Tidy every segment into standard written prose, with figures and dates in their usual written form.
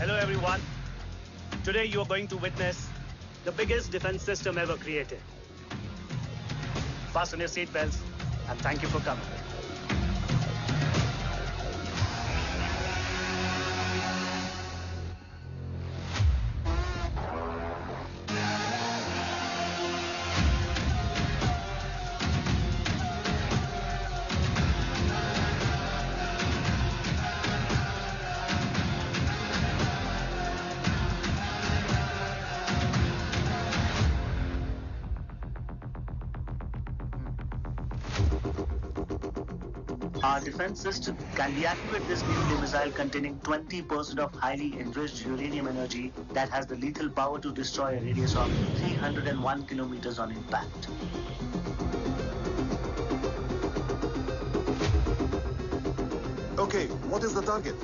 Hello everyone. Today you are going to witness the biggest defense system ever created. Fasten your seatbelts and thank you for coming. Our defense system can deactivate this nuclear missile containing 20% of highly enriched uranium energy that has the lethal power to destroy a radius of 301 kilometers on impact. Okay, what is the target?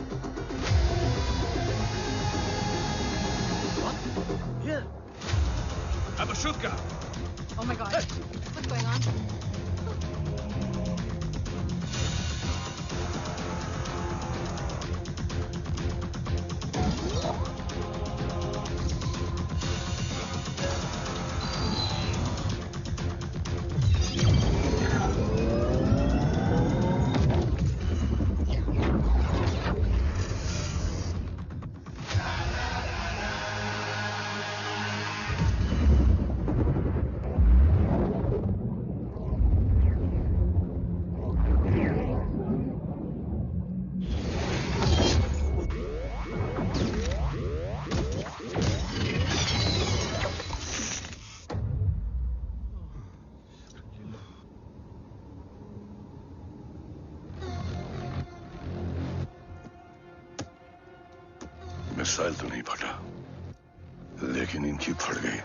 What? Here. I'm a shooter. Oh my god. What's going on? Missile तो नहीं फटा, लेकिन इनकी फट गई.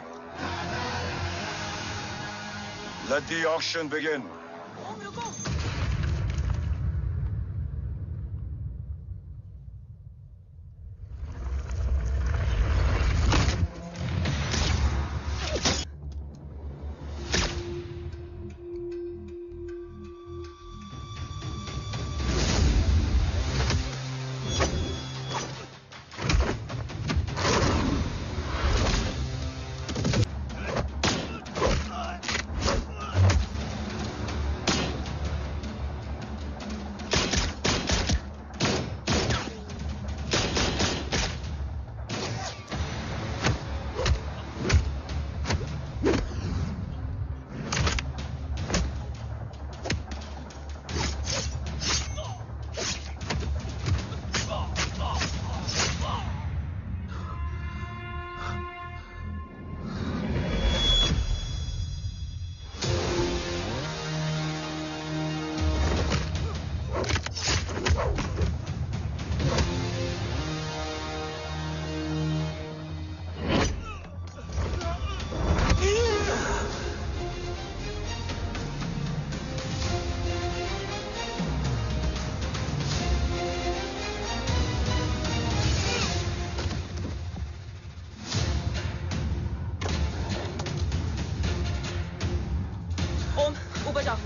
Let the auction begin. ऊपर जाओ.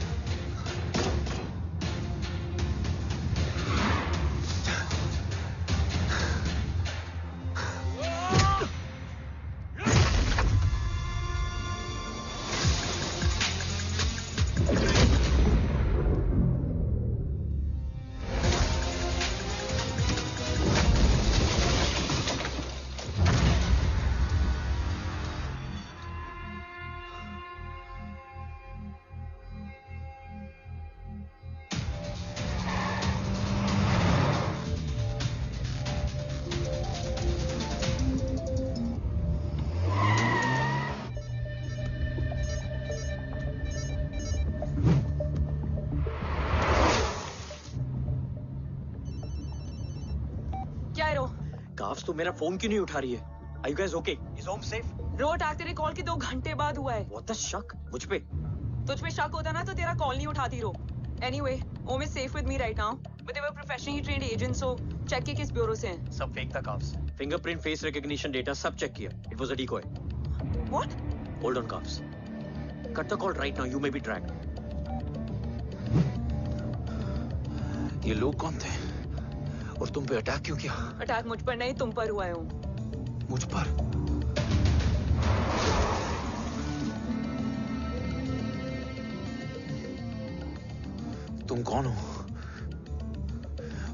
क्या है रो? काफ्स तो मेरा फोन क्यों नहीं उठा रही है? Are you guys okay? Is Om safe? रो अटैक तेरे कॉल के 2 घंटे बाद हुआ है. What the शक? मुझ पे? तुझ पे शक होता ना तो तेरा कॉल नहीं उठाती रो. Anyway, Om is safe with me right now. But they were professionally trained agents, so check के किस ब्यूरो से हैं. सब फेक था carbs. Fingerprint, face recognition data सब चेक किया. It was a decoy. What? Hold on, carbs. Cut the call right now. You may be tracked. ये लोग कौन थे? और तुम पे अटैक क्यों किया? अटैक मुझ पर नहीं, तुम पर हुआ है ओम। मुझ पर? तुम कौन हो?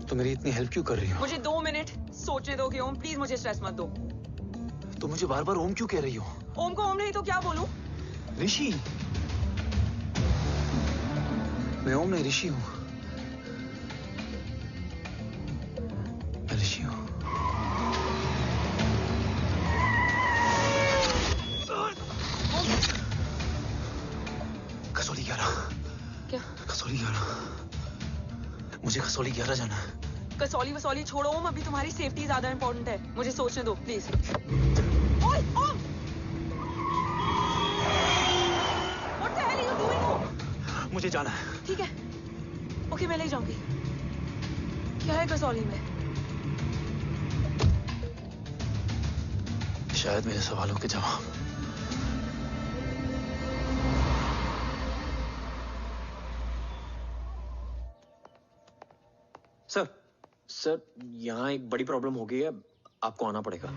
तुम मेरी इतनी हेल्प क्यों कर रही हो? मुझे 2 मिनट सोचने दोगे ओम? प्लीज मुझे स्ट्रेस मत दो। तुम मुझे बार बार ओम क्यों कह रही हो? ओम को ओम नहीं तो क्या बोलूं? ऋषि। मैं ओम नहीं, ऋषि हूं। मैं ऋषि हूं। कसौली 11। क्या? कसौली 11। मुझे कसौली 11 जाना है। कसौली वसौली छोड़ो ओम, अभी तुम्हारी सेफ्टी ज्यादा इंपॉर्टेंट है। मुझे सोचने दो प्लीज। ओए ओम! What the hell are you doing ओम? मुझे जाना है। ठीक है, ओके मैं ले जाऊंगी। क्या है कसौली में? शायद मेरे सवालों के जवाब। सर यहाँ एक बड़ी प्रॉब्लम हो गई है, आपको आना पड़ेगा।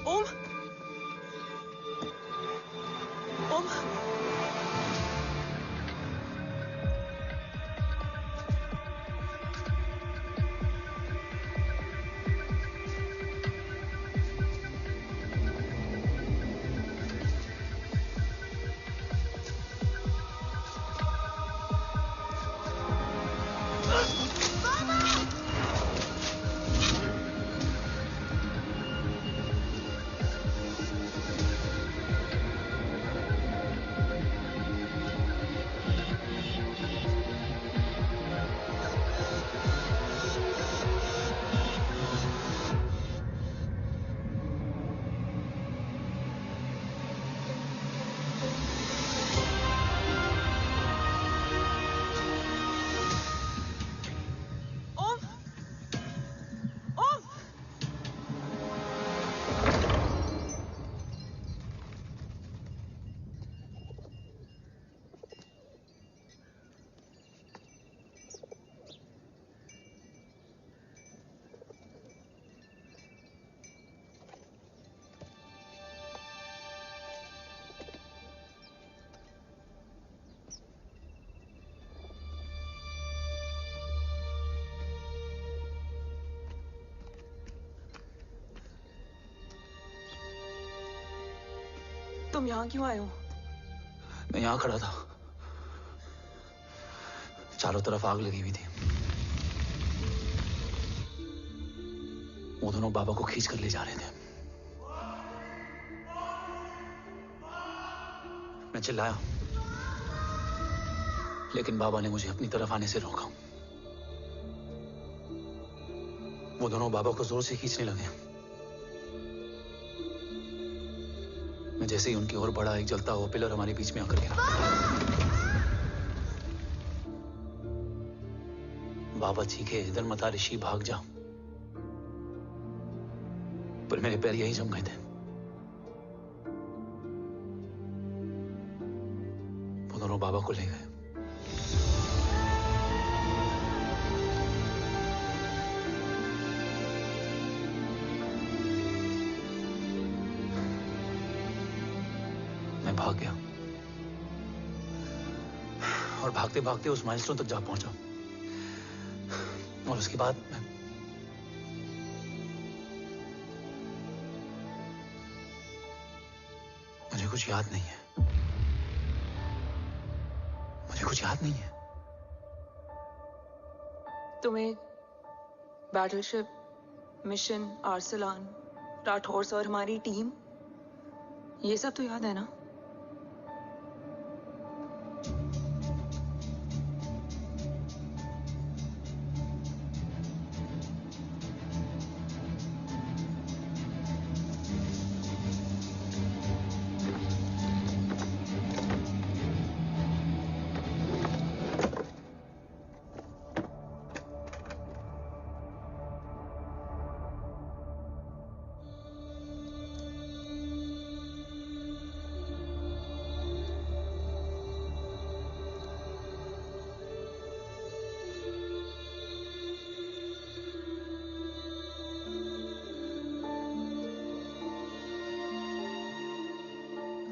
ओम! ओम! ओम! ओम! तुम यहाँ क्यों आए हो? मैं यहाँ खड़ा था, चारों तरफ आग लगी हुई थी। वो दोनों बाबा को खींच कर ले जा रहे थे। मैं चिल्लाया, लेकिन बाबा ने मुझे अपनी तरफ आने से रोका। वो दोनों बाबा को जोर से खींचने लगे। मैं जैसे ही उनकी ओर बढ़ा, एक जलता हुआ पिलर हमारे बीच में आकर गिरा। बाबा चीखे, इधर मत आ ऋषि, भाग जा। पर मेरे पैर यही जम गए थे। वो दोनों बाबा को ले गए। भाग गया और भागते भागते उस माइलस्टोन तक जा पहुंचा और उसके बाद मुझे कुछ याद नहीं है। मुझे कुछ याद नहीं है। तुम्हें बैटलशिप, मिशन, आर्सलान, राठौर और हमारी टीम, ये सब तो याद है ना?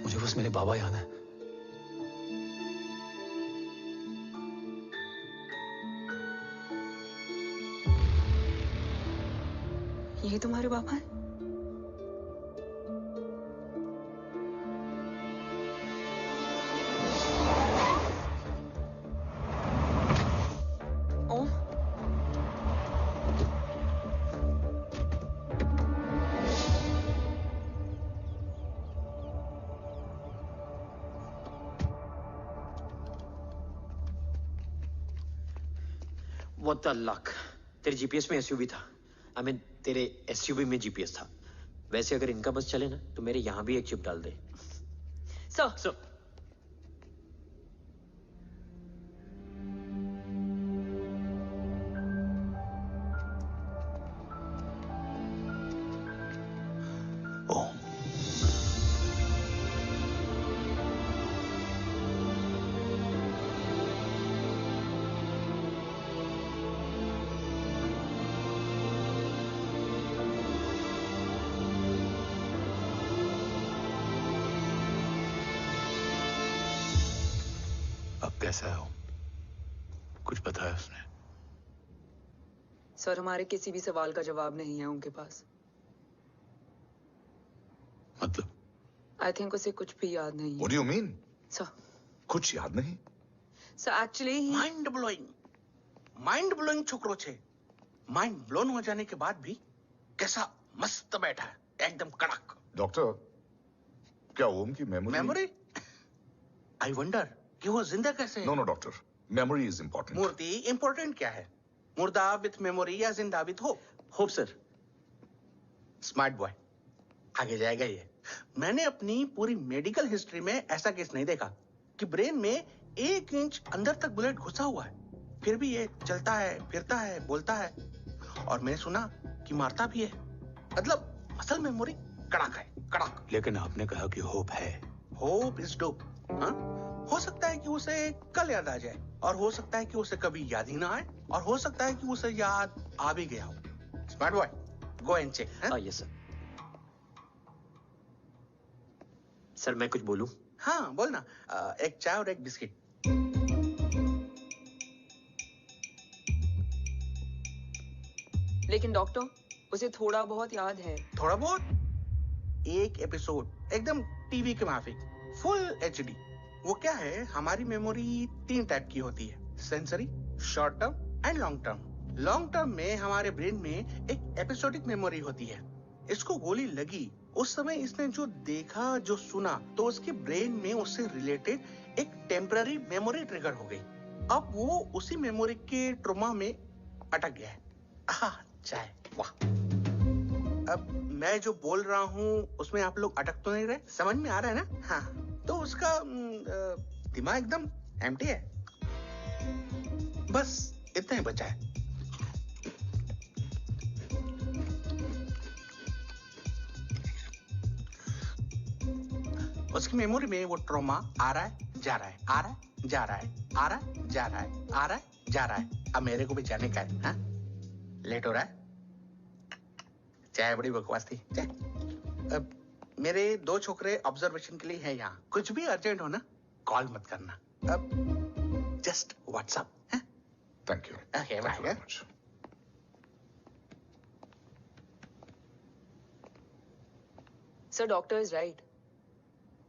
मुझे बस मेरे बाबा याद है। ये तुम्हारे पापा हैं? ओम, What the luck? तेरे जीपीएस में एसयूवी था। I mean, तेरे एसयूवी में जीपीएस था। वैसे अगर इनका बस चले ना तो मेरे यहां भी एक चिप डाल दे। सर। ओम, अब कैसा है ओम? कुछ बताया उसने? सर, हमारे किसी भी सवाल का जवाब नहीं है उनके पास। मतलब? आई थिंक उसे कुछ भी याद नहीं What है। do you mean? सर, कुछ याद नहीं? एक्चुअली माइंड ब्लोइंग छोकरो छे। माइंड ब्लोन हो जाने के बाद भी कैसा मस्त बैठा है, एकदम कड़क। डॉक्टर, क्या ओम की मेमोरी? आई वंडर कि वो जिंदा कैसे है? No doctor, memory is important. मूर्ति इंपॉर्टेंट क्या है? मुर्दा विथ मेमोरी या जिंदा with hope? Hope sir. Smart boy, आगे जाएगा ये। मैंने अपनी पूरी मेडिकल हिस्ट्री में ऐसा केस नहीं देखा कि ब्रेन में 1 इंच अंदर तक बुलेट घुसा हुआ है, फिर भी ये चलता है, फिरता है, बोलता है, और मैंने सुना कि मारता भी है। मतलब असल मेमोरी कड़क है, कड़क। लेकिन आपने कहा कि होप है। Hope is dope. हाँ, हो सकता है कि उसे कल याद आ जाए, और हो सकता है कि उसे कभी याद ही ना आए, और हो सकता है कि उसे याद आ भी गया हो। Smart boy, go and check. Yes sir. Sir मैं कुछ बोलूं? हाँ बोल ना। एक चाय और एक बिस्किट। लेकिन डॉक्टर, उसे थोड़ा बहुत याद है। थोड़ा बहुत? एक एपिसोड एकदम टीवी के माफिक, फुल एचडी। वो क्या है, हमारी मेमोरी 3 टाइप की होती है, sensory, short term and long term. Long term में हमारे ब्रेन में एक एपिसोडिक मेमोरी होती है। इसको गोली लगी, उस समय इसने जो देखा, जो सुना, तो उसके ब्रेन में उससे रिलेटेड एक टेम्पररी मेमोरी ट्रिगर हो गई। अब वो उसी मेमोरी के ट्रॉमा में अटक गया है। चाय, वाह। अब मैं जो बोल रहा हूँ उसमें आप लोग अटक तो नहीं रहे? समझ में आ रहा है ना? हाँ, तो उसका दिमाग एकदम एम्प्टी है। बस इतना ही बचा है। उसकी मेमोरी में वो ट्रॉमा आ रहा है, जा रहा है, आ रहा है, जा रहा है, आ रहा है, जा रहा है, आ रहा है, जा रहा है। अब मेरे को भी जाने का है। हाँ, लेट हो रहा है। चाय बड़ी बकवास थी। चाय अब मेरे 2 छोकरे ऑब्जर्वेशन के लिए हैं यहाँ। कुछ भी अर्जेंट हो ना, कॉल मत करना। अब just WhatsApp. Thank you. Okay, Thank you very much. Sir doctor is right.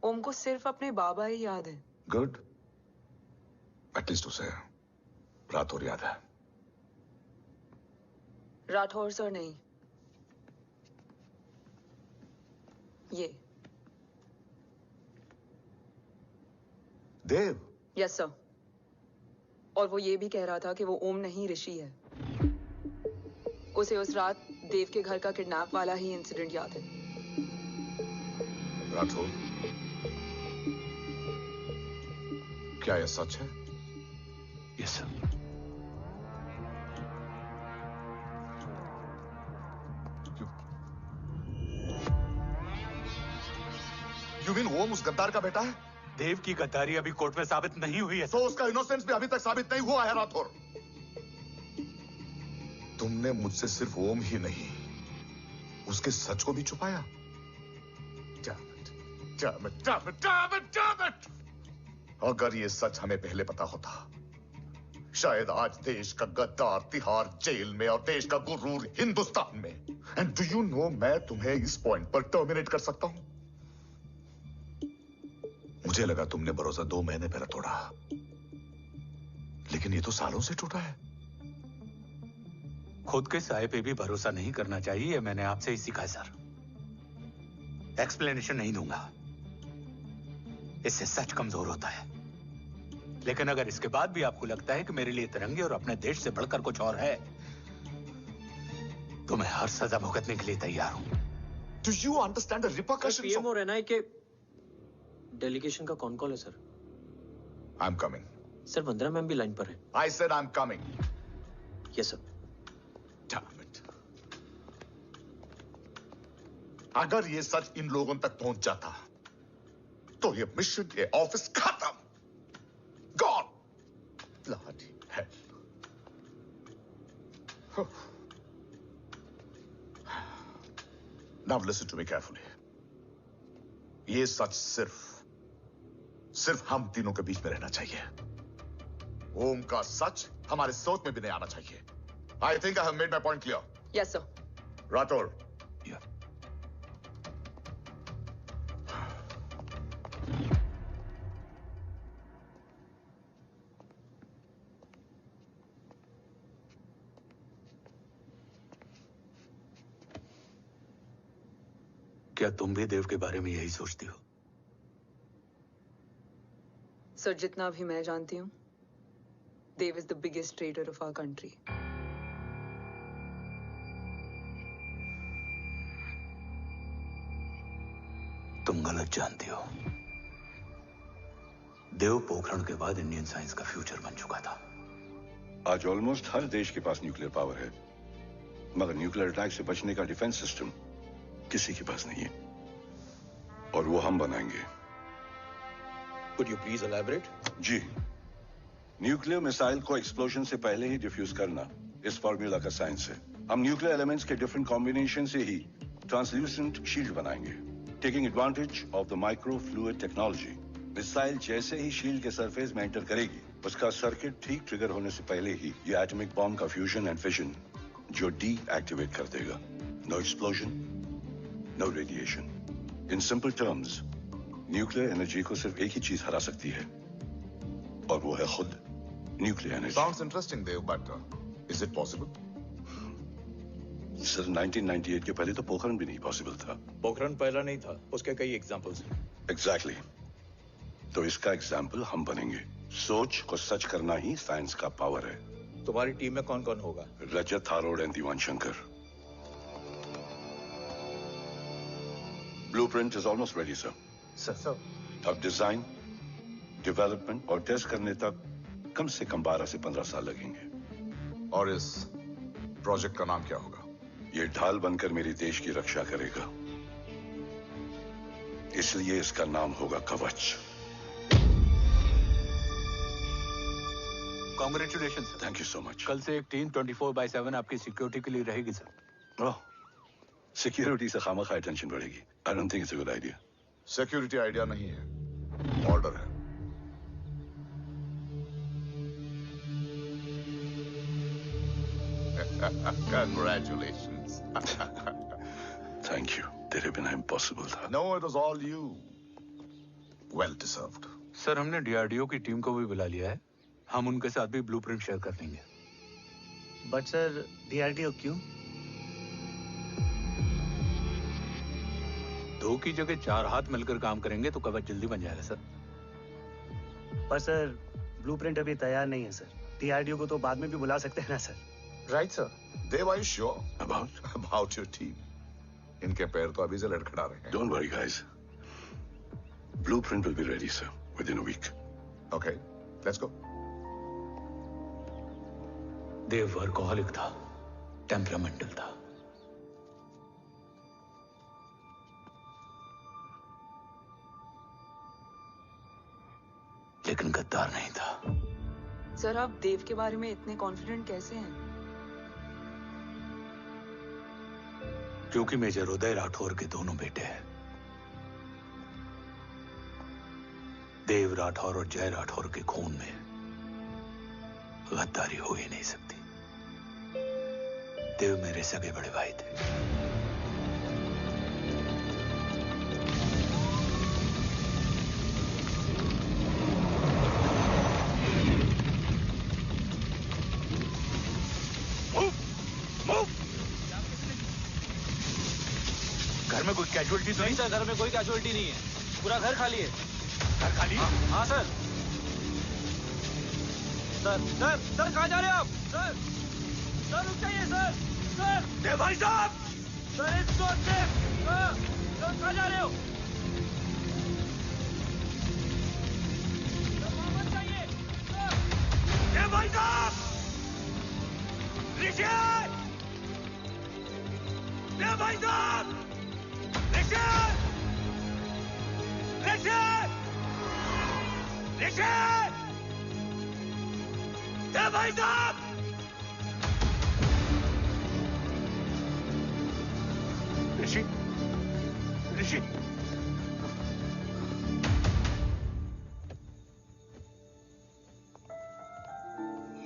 Om को सिर्फ अपने बाबा ही याद है। गुड। एटलीस्ट उसे राठौर याद है। राठौर सर नहीं, ये। देव। Yes sir. और वो ये भी कह रहा था कि वो ओम नहीं ऋषि है। उसे उस रात देव के घर का किडनैप वाला ही इंसिडेंट याद है। राठौर, क्या यह सच है? Yes sir. यू मीन ओम उस गद्दार का बेटा है? देव की गद्दारी अभी कोर्ट में साबित नहीं हुई है। तो उसका इनोसेंस भी अभी तक साबित नहीं हुआ है राठौर। तुमने मुझसे सिर्फ ओम ही नहीं, उसके सच को भी छुपाया। Damn it! अगर ये सच हमें पहले पता होता, शायद आज देश का गद्दार तिहाड़ जेल में और देश का गुरूर हिंदुस्तान में। एंड डू यू नो, मैं तुम्हें इस पॉइंट पर टर्मिनेट कर सकता हूं। मुझे लगा तुमने भरोसा 2 महीने पहले तोड़ा, लेकिन ये तो सालों से टूटा है। खुद के साये पे भी भरोसा नहीं करना चाहिए, मैंने आपसे ही सीखा है सर। एक्सप्लेनेशन नहीं दूंगा, इससे सच कमजोर होता है। लेकिन अगर इसके बाद भी आपको लगता है कि मेरे लिए तिरंगे और अपने देश से बढ़कर कुछ और है, तो मैं हर सजा भुगतने के लिए तैयार हूं। Do you understand the repercussions? PM और एनआई के डेलीगेशन का कौन कॉल है sir? I'm coming. Sir Vandana ma'am भी लाइन पर है। I said I'm coming. Yes sir. Damn it. अगर ये सच इन लोगों तक पहुंच जाता, तो ये मिशन, ये ऑफिस खत्म। Gone. Bloody hell. Now listen to me carefully. ये सच सिर्फ हम तीनों के बीच में रहना चाहिए। ओम का सच हमारे सोच में भी नहीं आना चाहिए। I think I have made my point clear. Yes sir. Rathore. Yeah. क्या तुम भी देव के बारे में यही सोचती हो? सर जितना भी मैं जानती हूँ, Dev is the biggest trader of our country. तुम गलत जानती हो। देव पोखरण के बाद इंडियन साइंस का फ्यूचर बन चुका था। आज ऑलमोस्ट हर देश के पास न्यूक्लियर पावर है, मगर न्यूक्लियर अटैक से बचने का डिफेंस सिस्टम किसी के पास नहीं है, और वो हम बनाएंगे। Could you please elaborate? जी, न्यूक्लियर मिसाइल को एक्सप्लोजन से पहले ही डिफ्यूज करना इस फॉर्मूला का साइंस है। हम न्यूक्लियर एलिमेंट्स के डिफरेंट कॉम्बिनेशन से ही ट्रांसल्यूसेंट शील्ड बनाएंगे, taking advantage of the micro fluid technology. Missile जैसे ही शील्ड के सरफेस में एंटर करेगी, उसका सर्किट ठीक ट्रिगर होने से पहले ही ये एटॉमिक बॉम्ब का फ्यूजन एंड फिशन जो डीएक्टिवेट कर देगा। No explosion, no radiation. In simple terms, nuclear energy को सिर्फ एक ही चीज हरा सकती है, और वो है खुद nuclear energy. Sounds interesting, Dev, but is it possible? Sir 1998 के पहले तो पोखरण भी नहीं पॉसिबल था। पोखरण पहला नहीं था, उसके कई एग्जांपल्स हैं। एग्जैक्टली। तो इसका एग्जाम्पल हम बनेंगे। सोच को सच करना ही साइंस का पावर है। तुम्हारी टीम में कौन कौन होगा? Rajat Tharod and Diwan Shankar. Blueprint is almost ready sir. Sir अब डिजाइन, डेवलपमेंट और टेस्ट करने तक कम से कम 12 से 15 साल लगेंगे। और इस प्रोजेक्ट का नाम क्या होगा? ये ढाल बनकर मेरे देश की रक्षा करेगा, इसलिए इसका नाम होगा कवच। Congratulation sir. Thank you so much. कल से एक टीम 24/7 आपकी सिक्योरिटी के लिए रहेगी सर। ओह, सिक्योरिटी से खामखा टेंशन बढ़ेगी। I don't think it's a good idea. Security idea नहीं है, ऑर्डर है। Congratulations. थैंक यू, तेरे बिना इम्पॉसिबल था। No, it was all you. Well deserved. Sir, हमने डीआरडीओ की टीम को भी बुला लिया है। हम उनके साथ भी ब्लूप्रिंट शेयर कर देंगे। बट सर, डीआरडीओ क्यों? 2 की जगह 4 हाथ मिलकर काम करेंगे तो कवच जल्दी बन जाएगा सर। पर सर, ब्लूप्रिंट अभी तैयार नहीं है सर। डीआरडीओ को तो बाद में भी बुला सकते हैं ना sir. Right sir. Dev, are you sure about your team? इनके पैर तो अभी से लड़खड़ा रहे हैं। Don't worry, guys. Blueprint will be ready, sir, within a week. Okay, let's go. Dev workaholic था, टेम्परामेंटल था। लेकिन गद्दार नहीं था। सर, आप देव के बारे में इतने कॉन्फिडेंट कैसे हैं? क्योंकि मेजर उदय राठौर के दोनों बेटे हैं। देव राठौर और जय राठौर के खून में गद्दारी हो ही नहीं सकती। देव मेरे सगे बड़े भाई थे। घर में कोई कैजुअलिटी तो नहीं? सर, घर में कोई कैजुअलिटी नहीं है। पूरा घर खाली है। घर खाली? हाँ सर। सर कहाँ जा रहे हैं आप? सर रुक जाइए सर। सर देव भाई साहब! सर इसको सर कहाँ जा रहे हो? सर वापस जाइए। देव भाई साहब! ऋषि! देव भाई साहब! ऋषि! ऋषि! ऋषि! देव भाई साहब! ऋषि! ऋषि!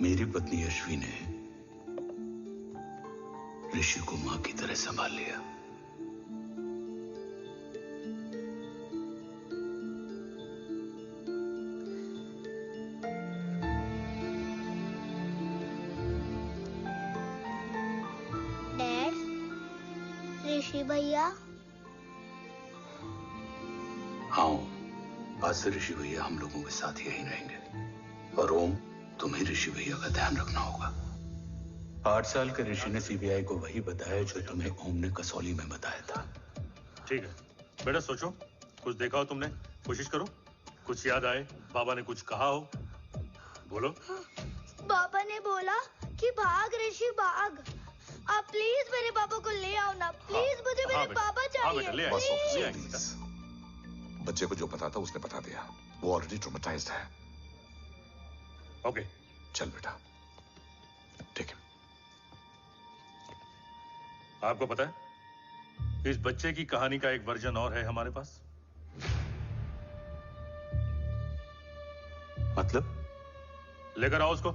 मेरी पत्नी अश्वी ने ऋषि को मां की तरह संभाल लिया। डैड, ऋषि भैया। हाँ, आज से ऋषि भैया हम लोगों के साथ यहीं रहेंगे। और ओम, तुम्हें ऋषि भैया का ध्यान रखना होगा। 8 साल के ऋषि ने सीबीआई को वही बताया जो तुम्हें ओम ने कसौली में बताया था। ठीक है बेटा, सोचो, कुछ देखा हो तुमने, कोशिश करो, कुछ याद आए, बाबा ने कुछ कहा हो, बोलो। पापा ने बोला कि भाग ऋषि भाग। आप प्लीज मेरे पापा को ले आओ ना, प्लीज। मुझे मेरे पापा चाहिए। प्लीज। बच्चे को जो पता था उसने बता दिया। वो ऑलरेडी ट्रॉमेटाइज्ड है। ओके, चल बेटा, ठीक है। आपको पता है, इस बच्चे की कहानी का एक वर्जन और है हमारे पास। मतलब? लेकर आओ उसको।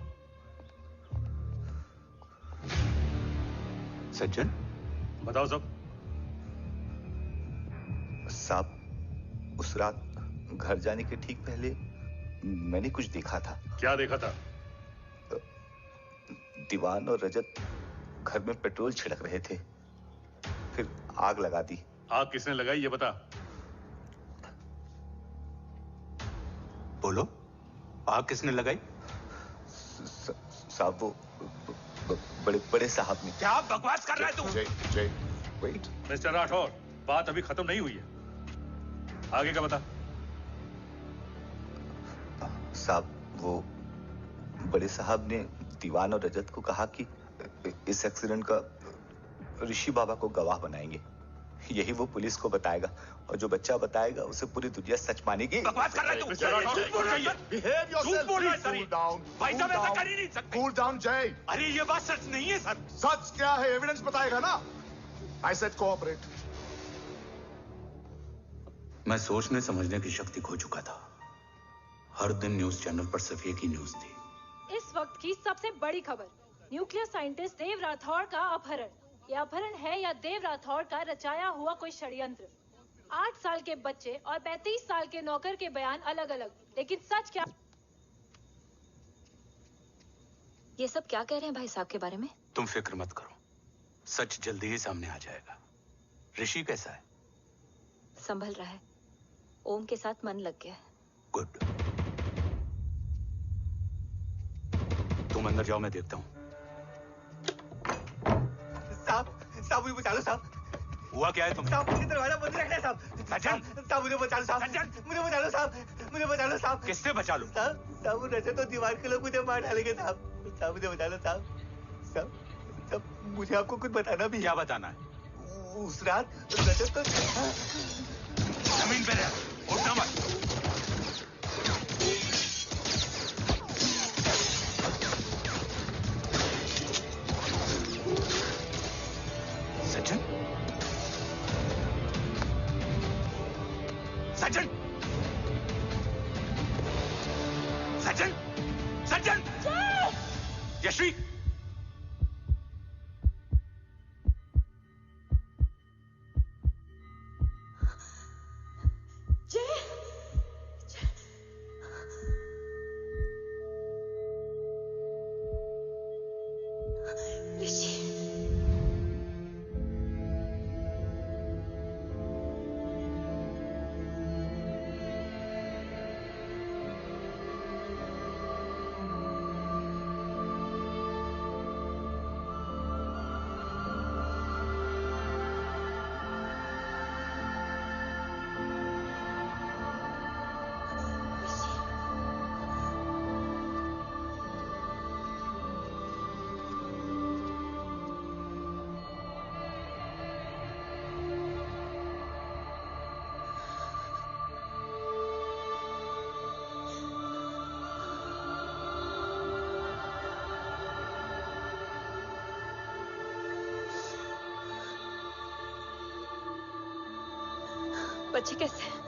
सज्जन, बताओ सब। साहब, उस रात घर जाने के ठीक पहले मैंने कुछ देखा था। क्या देखा था? दीवान और रजत घर में पेट्रोल छिड़क रहे थे, फिर आग लगा दी। आग किसने लगाई ये बता। बोलो, आग किसने लगाई? साहब, वो बड़े बड़े साहब ने। क्या बकवास कर रहा है तू? जय, वेट। मिस्टर राठौर, बात अभी खत्म नहीं हुई है, आगे का बता। साहब, वो बड़े साहब ने दीवान और रजत को कहा कि इस एक्सीडेंट का ऋषि बाबा को गवाह बनाएंगे। यही वो पुलिस को बताएगा, और जो बच्चा बताएगा उसे पूरी दुनिया सच मानेगी। बकवास कर रहा है तू? Behave yourself, please. Cool down. भाई साहब, ऐसा कर ही नहीं सकते। Cool down, जय। अरे ये बात सच नहीं है सर। सच क्या है? एविडेंस बताएगा ना। I said cooperate. मैं सोचने समझने की शक्ति खो चुका था। हर दिन न्यूज चैनल पर सिर्फ एक ही न्यूज थी। इस वक्त की सबसे बड़ी खबर, न्यूक्लियर साइंटिस्ट देव राठौड़ का अपहरण। यह अपहरण है या देव राठौड़ का रचाया हुआ कोई षड्यंत्र। 8 साल के बच्चे और 35 साल के नौकर के बयान अलग अलग, लेकिन सच क्या? ये सब क्या कह रहे हैं भाई साहब के बारे में? तुम फिक्र मत करो, सच जल्दी ही सामने आ जाएगा। ऋषि कैसा है? संभल रहा है। ओम के साथ मन लग गया है। गुड। तुम अंदर जाओ, मैं देखता हूँ। साहब मुझे बचा लो साहब। हुआ क्या है तुम्हें? साहब मुझे दरवाजा बंद रखना है साहब। सज्जन, साहब मुझे बचा लो साहब। सज्जन, मुझे बचा लो साहब। मुझे बचा लो साहब। किससे बचा लो? साहब वो रजत और दीवार के लोग मुझे मार डालेंगे साहब। साहब मुझे बचा लो साहब। साहब मुझे आपको कुछ बताना भी। क्या बताना है? उस रात रजत तो जमीन पे रह, उठना मत। सज्जन, सज्जन, सज्जन, सज्जन, यश्वी, बच्चे कैसे हैं?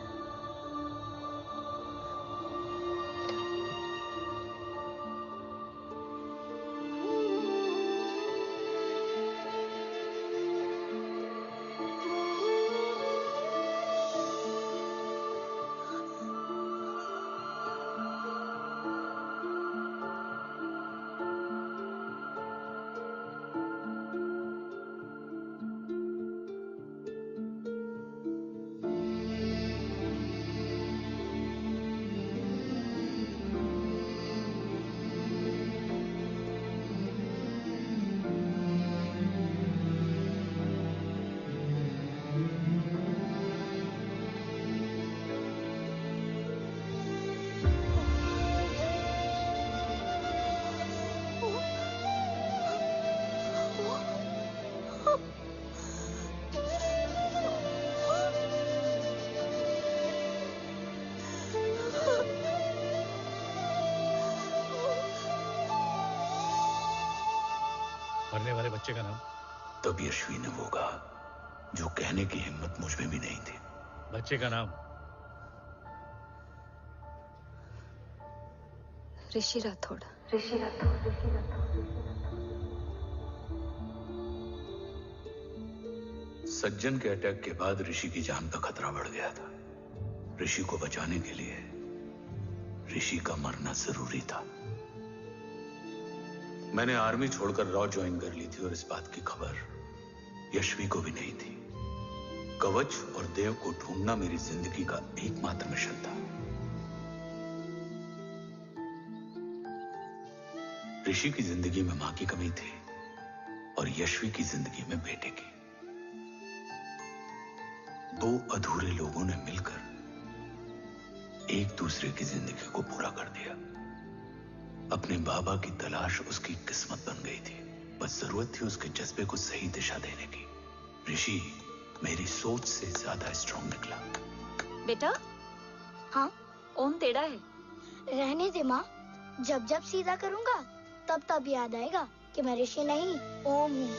मरने वाले बच्चे का नाम? तब यश्वी ने वो कहा जो कहने की हिम्मत मुझ में भी नहीं थी। बच्चे का नाम? ऋषि राठौड़। सज्जन के अटैक के बाद ऋषि की जान का खतरा बढ़ गया था। ऋषि को बचाने के लिए ऋषि का मरना जरूरी था। मैंने आर्मी छोड़कर रॉ ज्वाइन कर ली थी और इस बात की खबर यश्वी को भी नहीं थी। कवच और देव को ढूंढना मेरी जिंदगी का एकमात्र मिशन था। ऋषि की जिंदगी में मां की कमी थी और यश्वी की जिंदगी में बेटे की। दो अधूरे लोगों ने मिलकर एक दूसरे की जिंदगी को पूरा कर दिया। अपने बाबा की तलाश उसकी किस्मत बन गई थी। बस जरूरत थी उसके जज्बे को सही दिशा देने की। ऋषि मेरी सोच से ज्यादा स्ट्रांग निकला। बेटा? हाँ? ओम टेढ़ा है। रहने दे माँ, जब जब सीधा करूंगा तब तब याद आएगा कि मैं ऋषि नहीं ओम हूँ।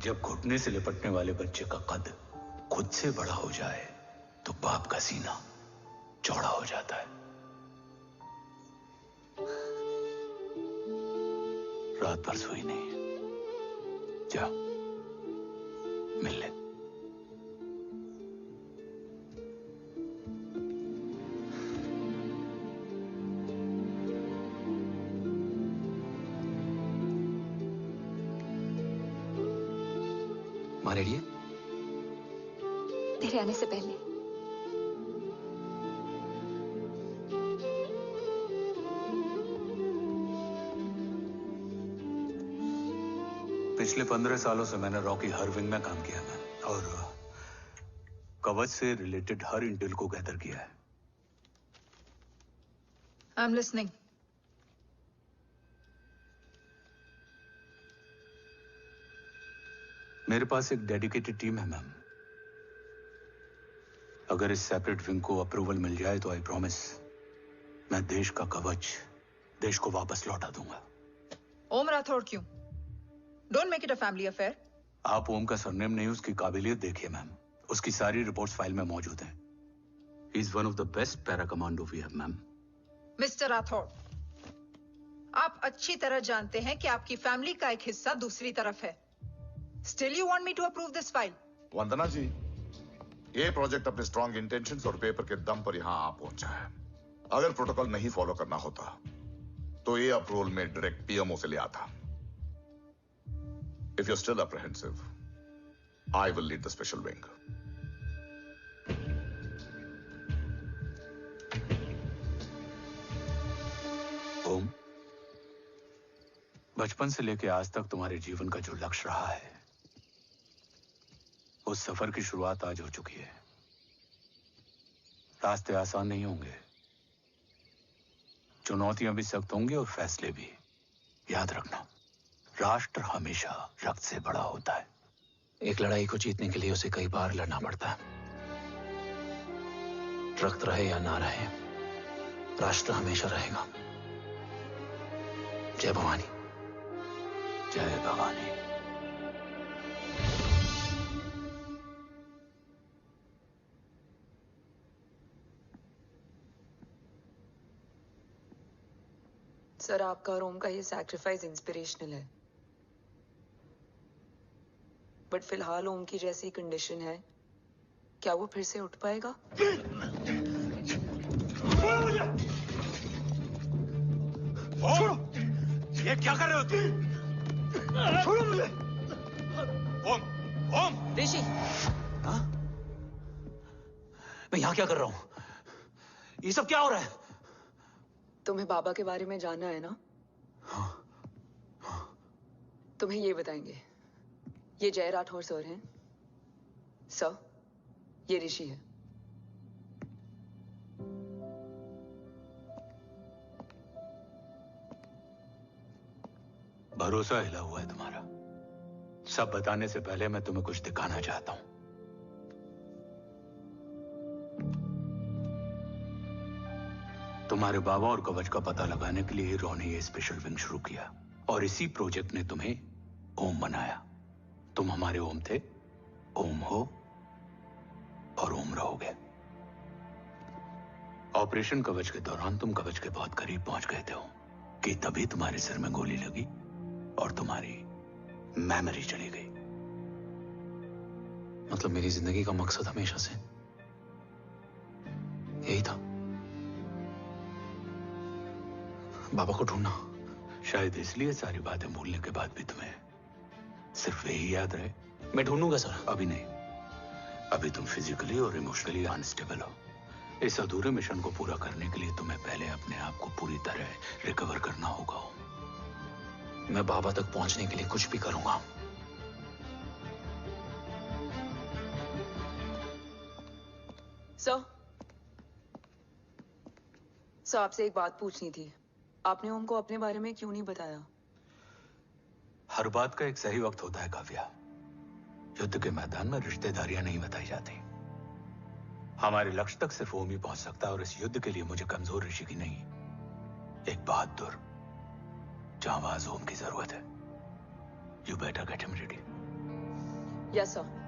जब घुटने से लिपटने वाले बच्चे का कद खुद से बड़ा हो जाए तो बाप का सीना चौड़ा हो जाता है। रात भर सोई नहीं, जा मिल ले। माँ रेडी है? तेरे आने से पहले। पिछले 15 सालों से मैंने रॉकी हर विंग में काम किया है और कवच से रिलेटेड हर इंटेल को गैदर किया है। I am listening. मेरे पास एक डेडिकेटेड टीम है मैम। अगर इस सेपरेट विंग को अप्रूवल मिल जाए तो आई प्रॉमिस मैं देश का कवच देश को वापस लौटा दूंगा। ओम राठौड़ क्यों? Don't make it a family affair. आप ओम का सरनेम नहीं, उसकी काबिलियत देखिए मैम। उसकी सारी रिपोर्ट्स फाइल में मौजूद हैं। He is one of the best para commando we have ma'am. Mister Rathore, आप अच्छी तरह जानते हैं कि आपकी फैमिली का एक हिस्सा दूसरी तरफ है। Still you want me to approve this file? वंदना जी, ये प्रोजेक्ट अपने स्ट्रॉन्ग इंटेंशंस और पेपर के दम पर यहां आ पहुंचा है। अगर प्रोटोकॉल नहीं फॉलो करना होता तो ये अप्रूवल में डायरेक्ट पीएमओ से ले आता। If you're still apprehensive, I will lead the special wing. ओम, बचपन से लेकर आज तक तुम्हारे जीवन का जो लक्ष्य रहा है उस सफर की शुरुआत आज हो चुकी है। रास्ते आसान नहीं होंगे, चुनौतियां भी सख्त होंगी और फैसले भी। याद रखना, राष्ट्र हमेशा रक्त से बड़ा होता है। एक लड़ाई को जीतने के लिए उसे कई बार लड़ना पड़ता है। रक्त रहे या ना रहे, राष्ट्र हमेशा रहेगा। जय भवानी। जय भवानी। सर, आपका और ओम का ये सैक्रिफाइस इंस्पिरेशनल है, बट फिलहाल ओम की जैसी कंडीशन है, क्या वो फिर से उठ पाएगा? छोड़ो! ये क्या कर रहे हो तुम? छोड़ो मुझे! ओम! ओम! ऋषि! हाँ? मैं यहाँ क्या कर रहा हूँ? ये सब क्या हो रहा है? तुम्हें बाबा के बारे में जानना है ना? तुम्हें ये बताएंगे। ये जय राठौर सर हैं। सर, ये ऋषि है। भरोसा हिला हुआ है तुम्हारा। सब बताने से पहले मैं तुम्हें कुछ दिखाना चाहता हूं। तुम्हारे बाबा और कवच का पता लगाने के लिए हीरो ने ये स्पेशल विंग शुरू किया और इसी प्रोजेक्ट ने तुम्हें ओम बनाया। तुम हमारे ओम थे, ओम हो और ओम रहोगे। ऑपरेशन कवच के दौरान तुम कवच के बहुत करीब पहुंच गए थे कि तभी तुम्हारे सिर में गोली लगी और तुम्हारी मेमोरी चली गई। मतलब मेरी जिंदगी का मकसद हमेशा से यही था, बाबा को ढूंढना। शायद इसलिए सारी बातें भूलने के बाद भी तुम्हें सिर्फ यही याद रहे। मैं ढूंढूंगा सर। अभी नहीं, अभी तुम फिजिकली और इमोशनली अनस्टेबल हो। इस अधूरे मिशन को पूरा करने के लिए तुम्हें पहले अपने आप को पूरी तरह रिकवर करना होगा। मैं बाबा तक पहुंचने के लिए कुछ भी करूंगा। सर, आपसे एक बात पूछनी थी। आपने ओम को अपने बारे में क्यों नहीं बताया? हर बात का एक सही वक्त होता है काव्या। युद्ध के मैदान में रिश्तेदारियां नहीं बताई जाती। हमारे लक्ष्य तक सिर्फ ओम ही पहुंच सकता है और इस युद्ध के लिए मुझे कमजोर ऋषि की नहीं, एक बहादुर जांबाज ओम की जरूरत है। You better get him ready. Yes sir.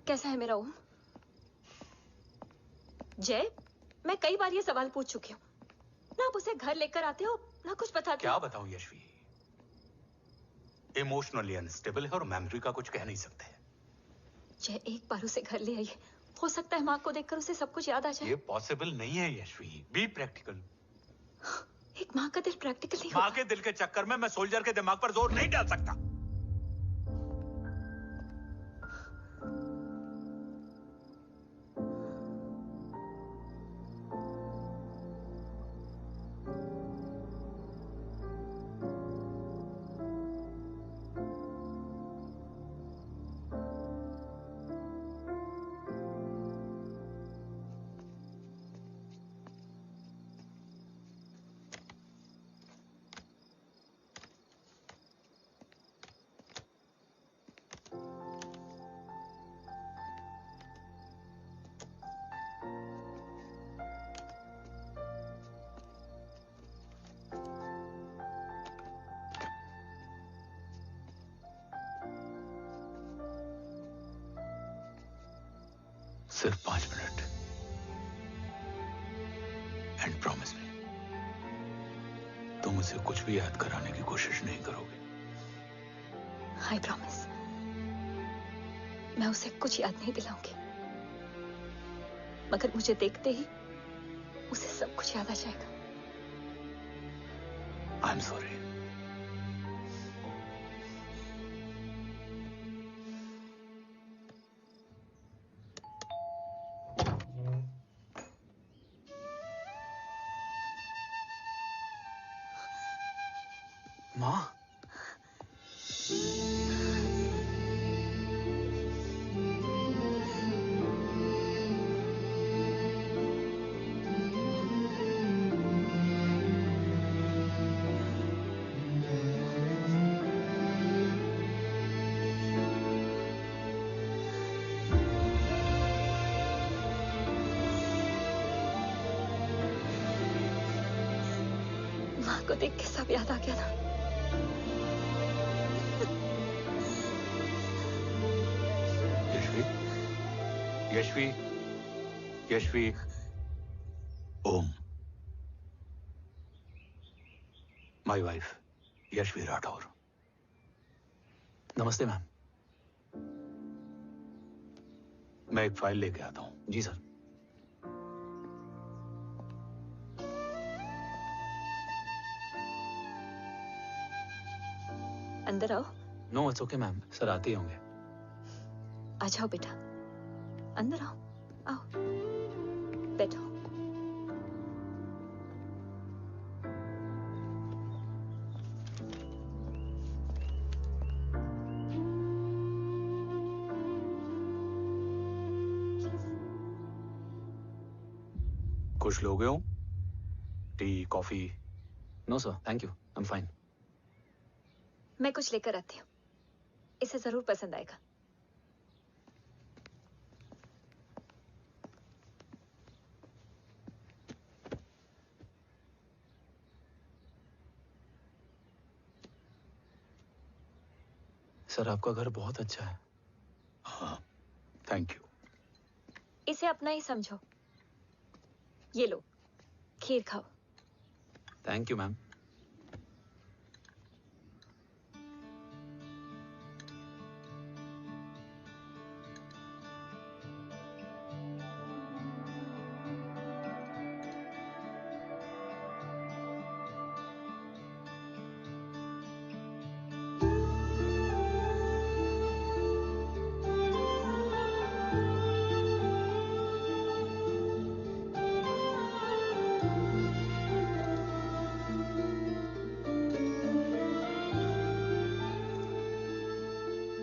कैसा है मेरा ओम? जय, मैं कई बार ये सवाल पूछ चुकी हूँ। ना आप उसे घर लेकर आते हो, ना कुछ बताते क्या हो। बताऊं यशवी, इमोशनली अनस्टेबल है और मेमोरी का कुछ कह नहीं सकते। जय, एक बार उसे घर ले आइए, हो सकता है माँ को देखकर उसे सब कुछ याद आ जाए। ये पॉसिबल नहीं है यशवी, बी प्रैक्टिकल। एक माँ का दिल प्रैक्टिकल नहीं माँ के दिल के चक्कर में मैं सोल्जर के दिमाग पर जोर नहीं डाल सकता। सिर्फ 5 मिनट एंड प्रॉमिस मी, तुम उसे कुछ भी याद कराने की कोशिश नहीं करोगे। आई प्रॉमिस, मैं उसे कुछ याद नहीं दिलाऊंगी, मगर मुझे देखते ही उसे सब कुछ याद आ जाएगा। I am sorry. माँ, माँ को देख के सब याद आ गया ना। Yashvi, Yashvi, Om, my wife Yashvi Rathore. नमस्ते मैम। मैं एक फाइल लेके आता हूं। जी सर। अंदर आओ। No it's okay ma'am, sir आते ही होंगे। आ जाओ बेटा, अंदर आओ, आओ बैठो। कुछ लोगे हो? Tea, coffee? No sir, thank you, I am fine. मैं कुछ लेकर आती हूँ, इसे जरूर पसंद आएगा। सर आपका घर बहुत अच्छा है। हाँ, थैंक यू। इसे अपना ही समझो। ये लो, खीर खाओ। Thank you ma'am.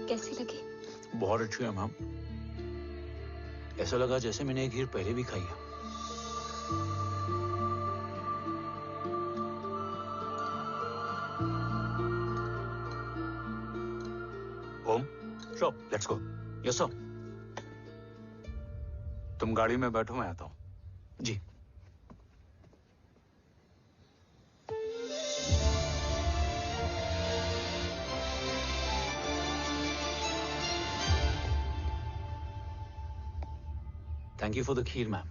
कैसी लगी? बहुत अच्छी है मैम। ऐसा लगा जैसे मैंने एक खीर पहले भी खाई है। ओम, चलो लेट्स गो। Yes sir. तुम गाड़ी में बैठो, मैं आता हूं। जी। Thank you for the kheer, ma'am.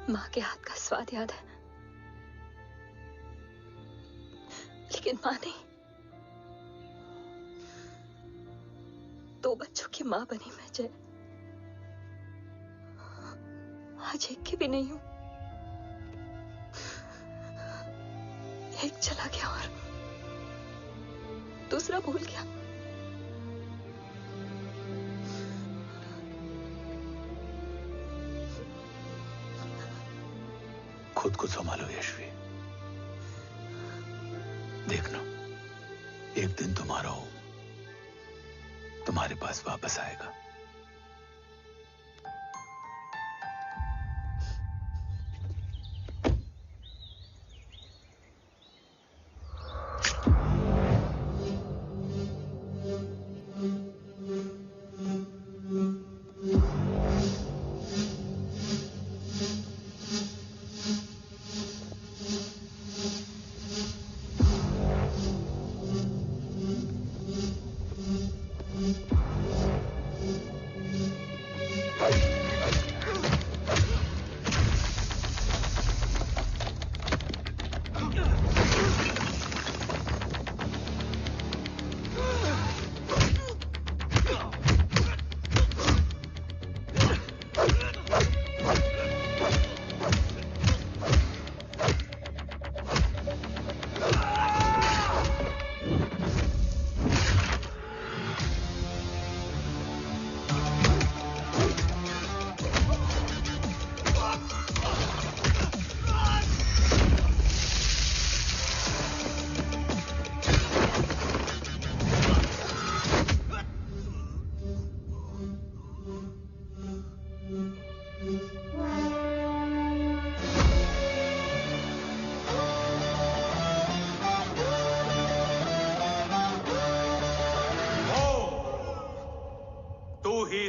माँ के हाथ का स्वाद याद है, लेकिन माँ नहीं। 2 बच्चों की माँ बनी मैं जय। आज एक की भी नहीं हूं। एक चला गया और दूसरा भूल गया। खुद को संभालो यशवी। देखना, एक दिन तुम्हारा हो तुम्हारे पास वापस आएगा।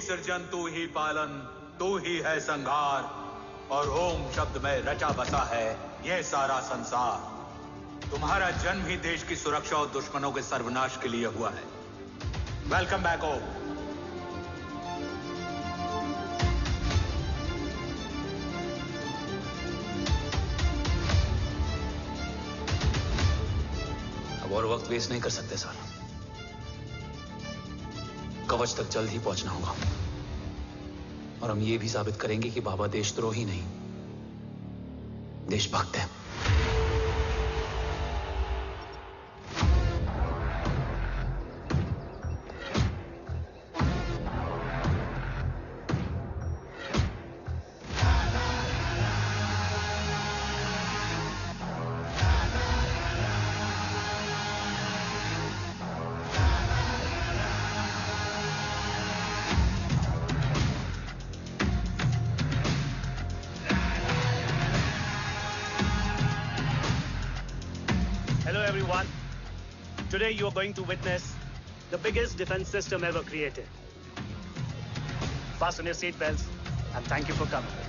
सृजन तू ही पालन, तू ही है संहार, और ओम शब्द में रचा बसा है ये सारा संसार। तुम्हारा जन्म ही देश की सुरक्षा और दुश्मनों के सर्वनाश के लिए हुआ है। वेलकम बैक ओम। अब और वक्त वेस्ट नहीं कर सकते सर। कवच तक जल्द ही पहुंचना होगा और हम ये भी साबित करेंगे कि बाबा देशद्रोही नहीं, देशभक्त है। Today you are going to witness the biggest defense system ever created. Fasten your seatbelts and thank you for coming.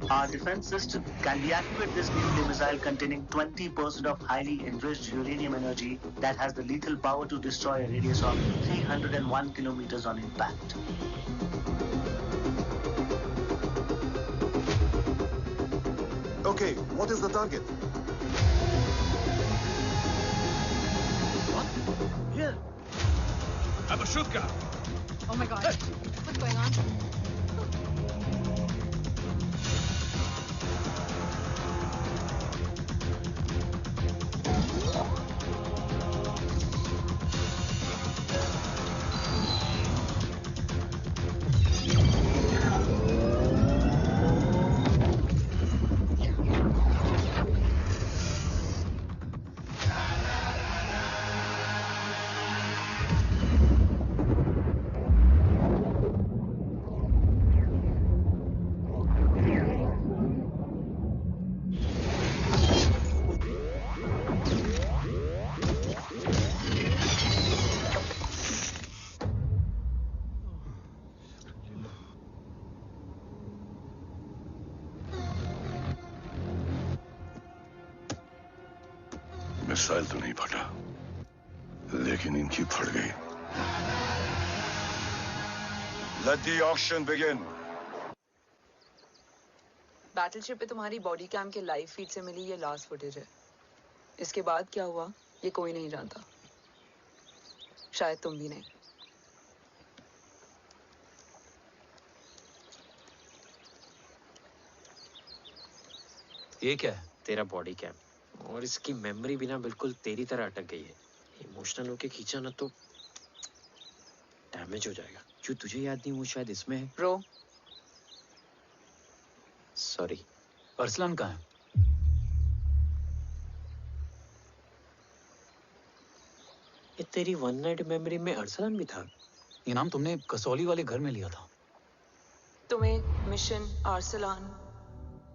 Our defense system can deactivate this nuclear missile containing 20% of highly enriched uranium energy that has the lethal power to destroy a radius of 301 kilometers on impact. Okay, what is the target? What? Here. I'm a shooter. Oh my god. What's going on? Missile तो नहीं फटा, लेकिन इनकी फट गई। Let the auction begin. Battleship पे तुम्हारी body cam के लाइव फीड से मिली ये लास्ट फुटेज है। इसके बाद क्या हुआ ये कोई नहीं जानता, शायद तुम भी नहीं। ये क्या है? तेरा बॉडी कैम, और इसकी मेमोरी भी ना बिल्कुल तेरी तरह अटक गई है। इमोशनल होके खींचा ना तो डैमेज हो जाएगा। जो तुझे याद नहीं वो शायद इसमें है। Bro sorry. अरसलान कहाँ है? ये तेरी वन नाइट मेमोरी में अरसलान भी था? ये नाम तुमने कसौली वाले घर में लिया था। तुम्हें मिशन, अरसलान,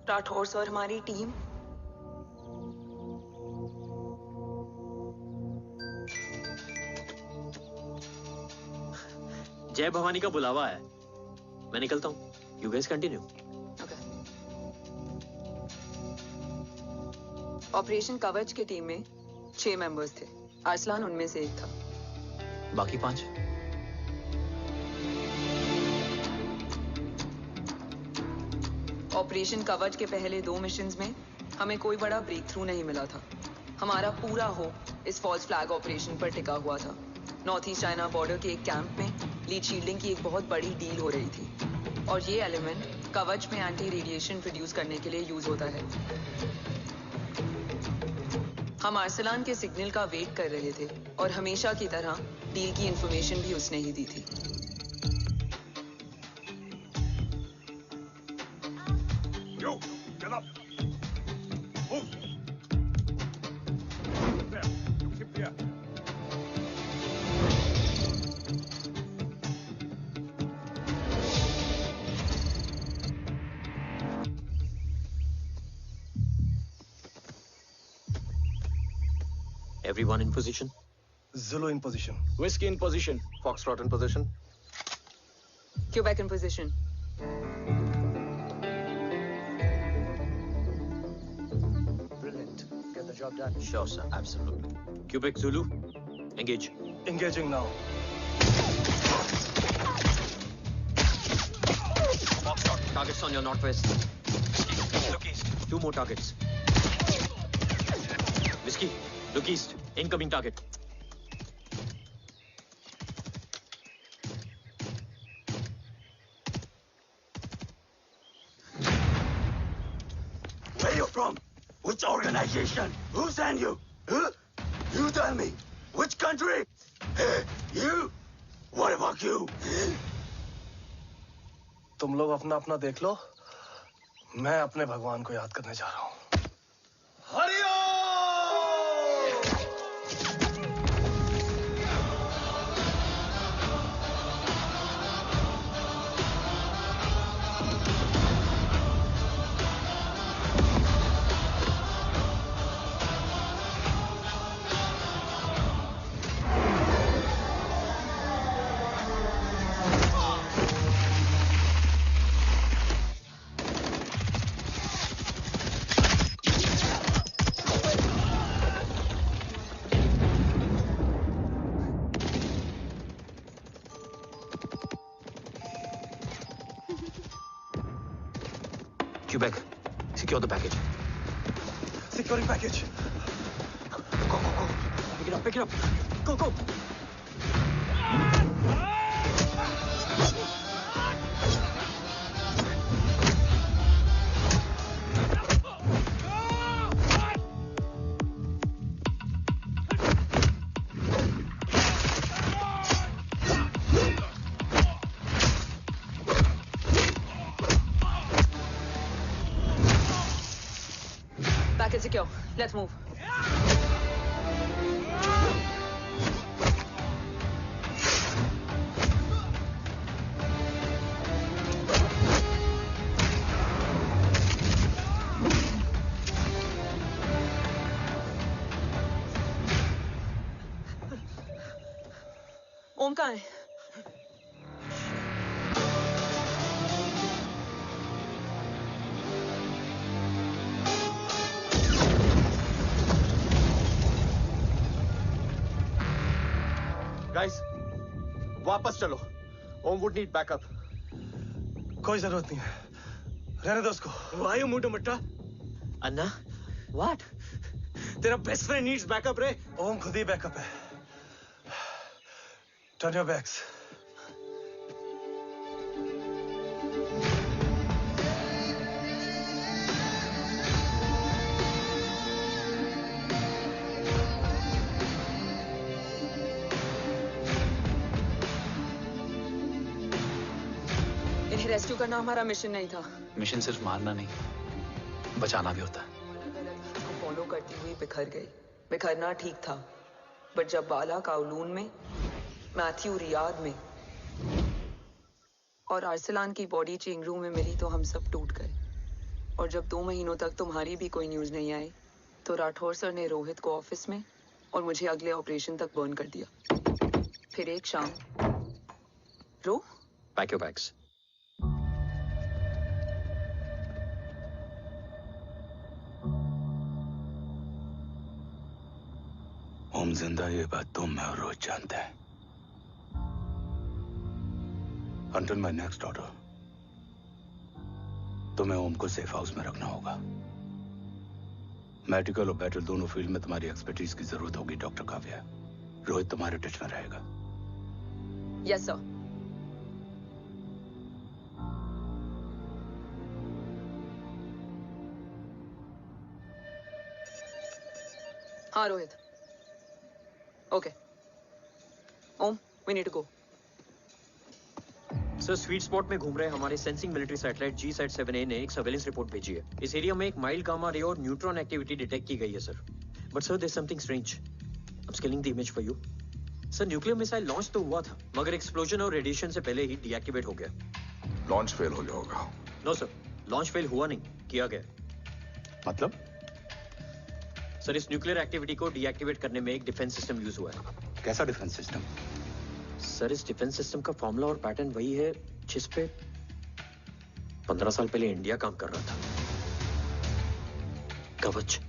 राठौर और हमारी टीम। जय भवानी का बुलावा है, मैं निकलता हूँ। You guys continue. ऑपरेशन कवच की टीम में 6 मेंबर्स थे, अरसलान उनमें से एक था। बाकी 5? ऑपरेशन कवच के पहले 2 मिशंस में हमें कोई बड़ा ब्रेक थ्रू नहीं मिला था। हमारा पूरा होप इस फॉल्स फ्लैग ऑपरेशन पर टिका हुआ था। नॉर्थ ईस्ट चाइना बॉर्डर के एक कैंप में लीड शील्डिंग की एक बहुत बड़ी डील हो रही थी, और ये एलिमेंट कवच में एंटी रेडिएशन प्रोड्यूस करने के लिए यूज होता है। हम अरसलान के सिग्नल का वेट कर रहे थे, और हमेशा की तरह डील की इंफॉर्मेशन भी उसने ही दी थी। Yo, get up. Move. There. Keep there. Everyone in position? Zulu in position. Whiskey in position. Foxtrot in position. Quebec in position. Brilliant. Get the job done. Sure, sir. Absolutely. Quebec Zulu, engage. Engaging now. Foxtrot, targets on your northwest. Look east. 2 more targets. Whiskey, look east. Incoming target. Where you from? Which organization? Who sent you? Huh? You tell me. Which country? Hey, you? What about you? तुम लोग अपना अपना देख लो, मैं अपने भगवान को याद करने जा रहा हूँ। Quebec, secure the package. Securing package. Go, go, go. Pick it up, pick it up. Go, go. Package secure. Let's move. ओम कहाँ है? गाइस, वापस चलो। Om would need backup. कोई जरूरत नहीं है, रहने दो उसको। Why you मुंडो मट्टा? अन्ना, what? तेरा बेस्ट फ्रेंड नीड्स बैकअप रे। ओम खुद ही बैकअप है। Turn your backs. इन्हें रेस्क्यू करना हमारा मिशन नहीं था। मिशन सिर्फ मारना नहीं, बचाना भी होता है। उसको फॉलो करती हुई बिखर गई। बिखरना ठीक था, बट जब बाला काउलून में, मैथ्यू रियाद में और अरसलान की बॉडी चेंज रूम में मिली तो हम सब टूट गए। और जब 2 महीनों तक तुम्हारी भी कोई न्यूज नहीं आई तो राठौर सर ने रोहित को ऑफिस में और मुझे अगले ऑपरेशन तक बर्न कर दिया। फिर एक शाम रो पैक योर बैग्स। ओम जिंदा, ये बात तुम मैं और रोज जानते हैं। Until my next order, तुम्हें ओम को सेफ हाउस में रखना होगा। मेडिकल और बैटल दोनों फील्ड में तुम्हारी एक्सपर्टीज की जरूरत होगी डॉक्टर काव्या। रोहित तुम्हारे टच में रहेगा। Yes sir. हाँ Rohit. Okay Om, we need to go. Sir, sweet spot में घूम रहे हमारे सेंसिंग मिलिट्री सैटेलाइट G-SAT-7A ने एक सर्वेलेंस रिपोर्ट भेजी है। इस एरिया में एक माइल्ड गामा रे और न्यूट्रॉन एक्टिविटी डिटेक्ट की गई है sir. But sir, there is something strange. I am scaling the image for you. Sir, nuclear missile launch तो हुआ था, मगर एक्सप्लोजन और रेडिएशन से पहले ही डीएक्टिवेट हो गया। लॉन्च फेल हो गया होगा। नो सर, लॉन्च फेल हुआ नहीं, किया गया। मतलब? सर, इस न्यूक्लियर एक्टिविटी को डीएक्टिवेट करने में एक डिफेंस सिस्टम यूज हुआ है। कैसा डिफेंस सिस्टम? सर, इस डिफेंस सिस्टम का फॉर्मूला और पैटर्न वही है जिस पे 15 साल पहले इंडिया काम कर रहा था। कवच।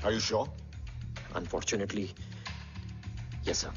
Are you sure? Unfortunately, yes sir.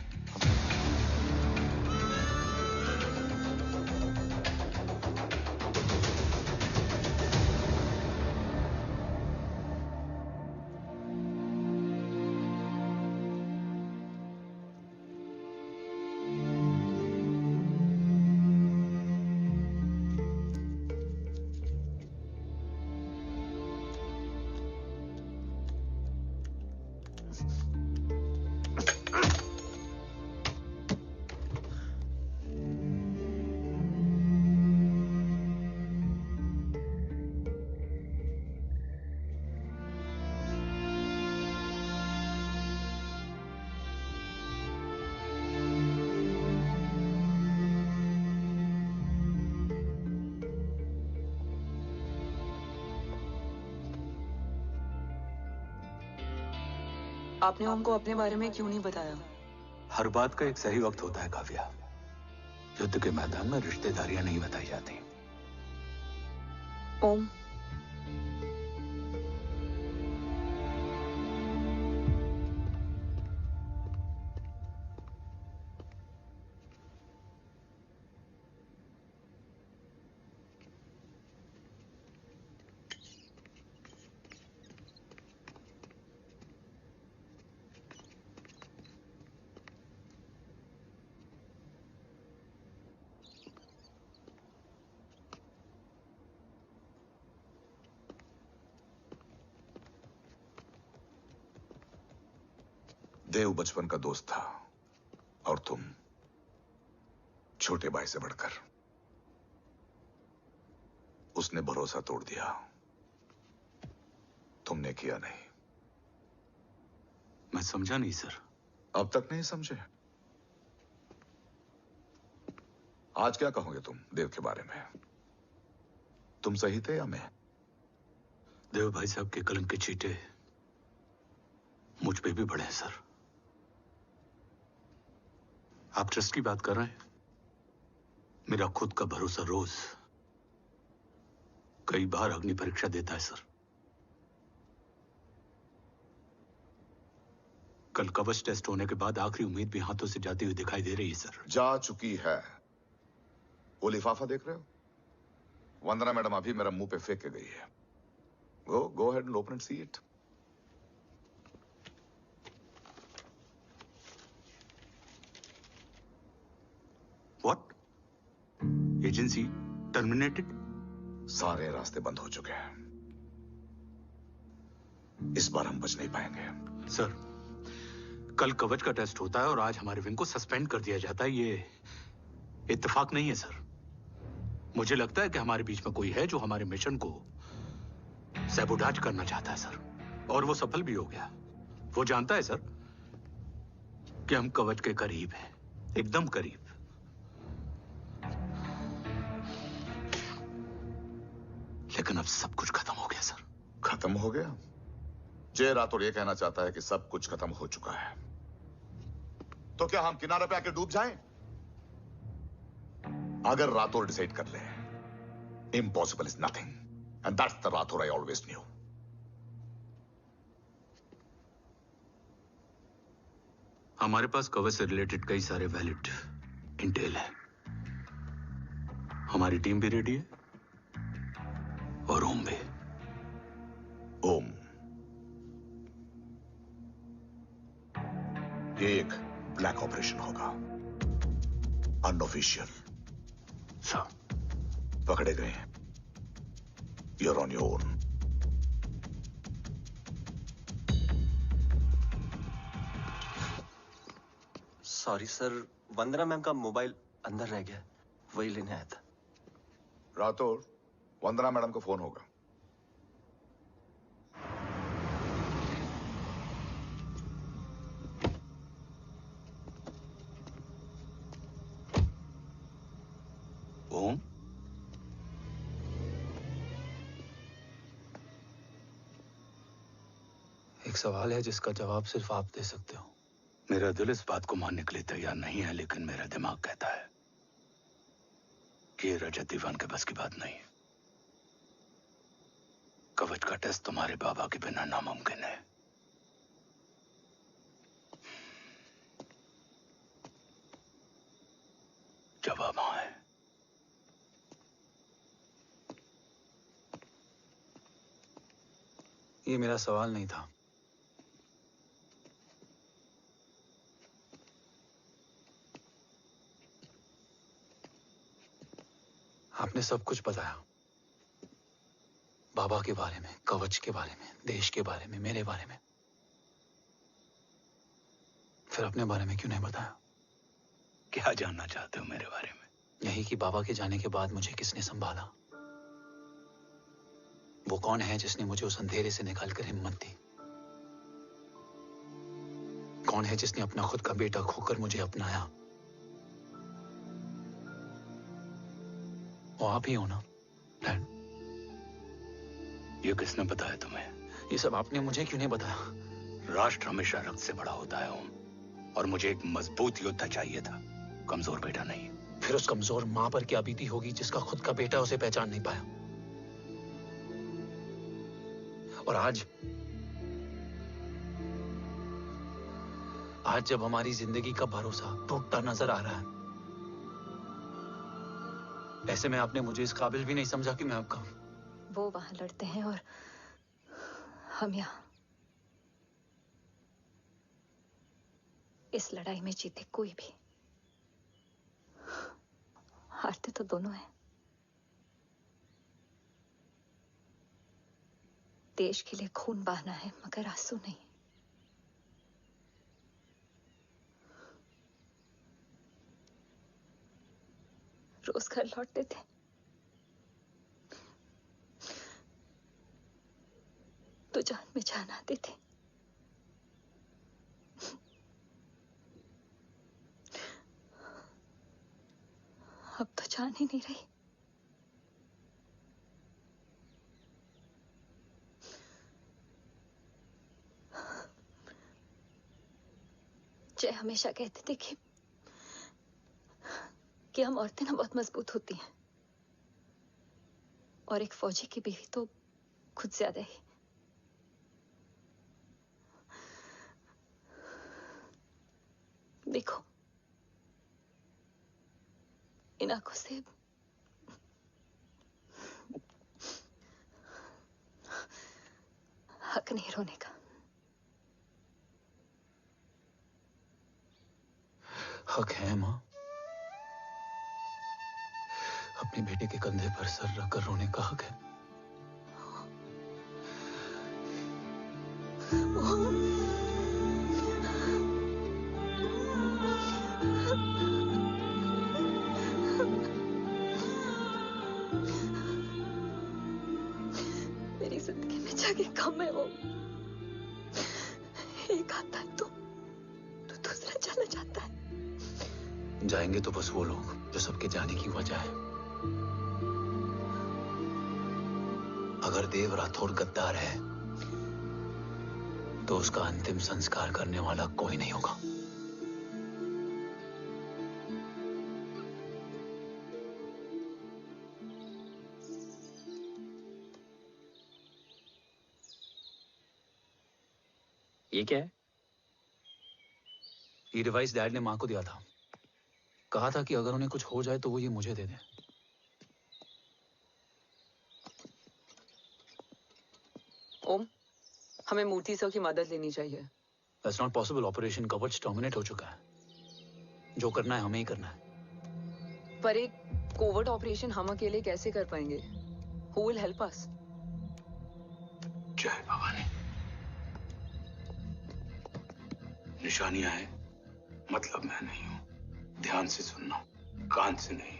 आपने हमको अपने बारे में क्यों नहीं बताया? हर बात का एक सही वक्त होता है काव्या। युद्ध के मैदान में रिश्तेदारियां नहीं बताई जाती। ओम, देव बचपन का दोस्त था और तुम छोटे भाई से बढ़कर। उसने भरोसा तोड़ दिया, तुमने किया नहीं। मैं समझा नहीं सर। अब तक नहीं समझे? आज क्या कहोगे तुम देव के बारे में? तुम सही थे या मैं? देव भाई साहब के कलम के चीटे मुझ पे भी पड़े हैं सर। आप ट्रस्ट की बात कर रहे हैं? मेरा खुद का भरोसा रोज कई बार अग्नि परीक्षा देता है सर। कल कवच टेस्ट होने के बाद आखिरी उम्मीद भी हाथों से जाती हुई दिखाई दे रही है सर। जा चुकी है। वो लिफाफा देख रहे हो? वंदना मैडम अभी मेरा मुंह पे फेंक के गई है। Go ahead and open and see it. What? Agency terminated? सारे रास्ते बंद हो चुके हैं। इस बार हम बच नहीं पाएंगे। सर, कल कवच का टेस्ट होता है और आज हमारे विंग को सस्पेंड कर दिया जाता है। ये इत्तेफाक नहीं है सर। मुझे लगता है कि हमारे बीच में कोई है जो हमारे मिशन को सैबोटाज करना चाहता है सर, और वो सफल भी हो गया। वो जानता है सर कि हम कवच के करीब हैं, एकदम करीब। लेकिन अब सब कुछ खत्म हो गया सर। खत्म हो गया? जय राठौर ये कहना चाहता है कि सब कुछ खत्म हो चुका है। तो क्या हम किनारे पे आके डूब जाएं? अगर राठौर डिसाइड कर ले, impossible is nothing, and that's the Rathore I always new. हमारे पास कवच से रिलेटेड कई सारे वैलिड इंटेल है। हमारी टीम भी रेडी है और ओम भी। ओम, ये एक ब्लैक ऑपरेशन होगा, अनऑफिशियल। सर, पकड़े गए हैं। You're on your own. Sorry sir, Vandana ma'am का मोबाइल अंदर रह गया, वही लेने आया था। राठौर, वंदना मैडम को फोन होगा। ओम, एक सवाल है जिसका जवाब सिर्फ आप दे सकते हो। मेरा दिल इस बात को मानने के लिए तैयार नहीं है, लेकिन मेरा दिमाग कहता है कि ये रजत दीवान के बस की बात नहीं है। कवच का टेस्ट तुम्हारे बाबा के बिना नामुमकिन है। जवाब हाँ है। ये मेरा सवाल नहीं था। आपने सब कुछ बताया, बाबा के बारे में, कवच के बारे में, देश के बारे में, मेरे बारे में। फिर अपने बारे में क्यों नहीं बताया? क्या जानना चाहते हो मेरे बारे में? यही कि बाबा के जाने के बाद मुझे किसने संभाला? वो कौन है जिसने मुझे उस अंधेरे से निकालकर हिम्मत दी? कौन है जिसने अपना खुद का बेटा खोकर मुझे अपनाया? वो आप ही हो ना, डैड? ये किसने बताया तुम्हें? ये सब आपने मुझे क्यों नहीं बताया? राष्ट्र हमेशा रक्त से बड़ा होता है ओम, और मुझे एक मजबूत योद्धा चाहिए था, कमजोर बेटा नहीं। फिर उस कमजोर मां पर क्या बीती होगी जिसका खुद का बेटा उसे पहचान नहीं पाया? और आज जब हमारी जिंदगी का भरोसा टूटता नजर आ रहा है, ऐसे में आपने मुझे इस काबिल भी नहीं समझा कि मैं आपका। वो वहां लड़ते हैं और हम यहां। इस लड़ाई में जीते कोई भी, हारते तो दोनों हैं। देश के लिए खून बहाना है, मगर आंसू नहीं। रोज घर लौटते थे, तो जान में जान आते थे। अब तो जान ही नहीं रही। जय हमेशा कहते थे कि हम औरतें ना बहुत मजबूत होती हैं, और एक फौजी की बीवी तो खुद ज्यादा ही। देखो, इन आंखों से हक नहीं रोने का। हक है माँ, अपने बेटे के कंधे पर सर रखकर रोने का हक है। मेरी जिंदगी में जगह कम है वो। एक आता है तो दूसरा चला जाता है। जाएंगे तो बस वो लोग जो सबके जाने की वजह है। अगर देव राठौर गद्दार है तो उसका अंतिम संस्कार करने वाला कोई नहीं होगा। ये क्या है? ये डिवाइस डैड ने मां को दिया था। कहा था कि अगर उन्हें कुछ हो जाए तो वो ये मुझे दे दें। ओम, हमें मूर्ति सर की मदद लेनी चाहिए। That's not possible. ऑपरेशन कवच टर्मिनेट हो चुका है। जो करना है हमें ही करना है। पर एक कोवर्ट ऑपरेशन हम अकेले कैसे कर पाएंगे? Who will help us? जय भवानी। निशानियां हैं, मतलब मैं नहीं हूं। ध्यान से सुनना, कान से नहीं।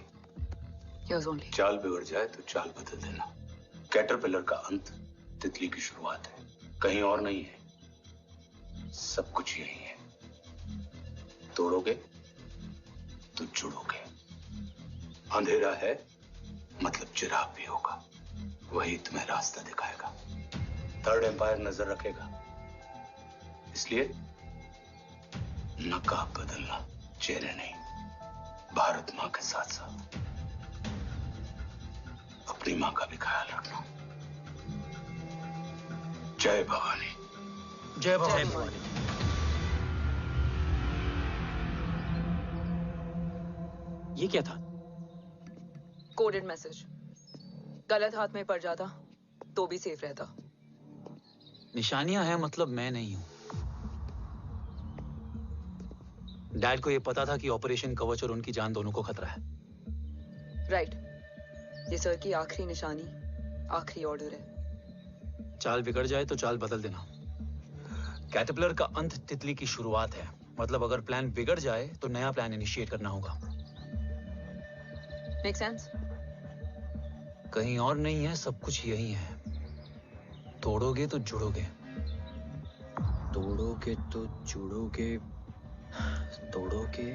Yes, only. चाल बिगड़ जाए तो चाल बदल देना। कैटरपिलर का अंत तितली की शुरुआत है, कहीं और नहीं है। सब कुछ यही है। तोड़ोगे तो जुड़ोगे। अंधेरा है मतलब चिराग भी होगा, वही तुम्हें रास्ता दिखाएगा। थर्ड एम्पायर नजर रखेगा, इसलिए नकाब बदलना, चेहरे नहीं। भारत मां के साथ साथ अपनी मां का भी ख्याल रखना। जय भवानी। जय भवानी। ये क्या था? Coded message. गलत हाथ में पड़ जाता तो भी सेफ रहता। निशानियां हैं मतलब मैं नहीं हूं। डैड को ये पता था कि ऑपरेशन कवच और उनकी जान दोनों को खतरा है। राइट। ये सर की आखिरी निशानी, आखिरी ऑर्डर है। चाल बिगड़ जाए तो चाल बदल देना। कैटरपिलर का अंत तितली की शुरुआत है, मतलब अगर प्लान बिगड़ जाए तो नया प्लान इनिशिएट करना होगा। Make sense? कहीं और नहीं है, सब कुछ यही है। तोड़ोगे तो जुड़ोगे। तोड़ोगे तो जुड़ोगे। तोड़ोगे।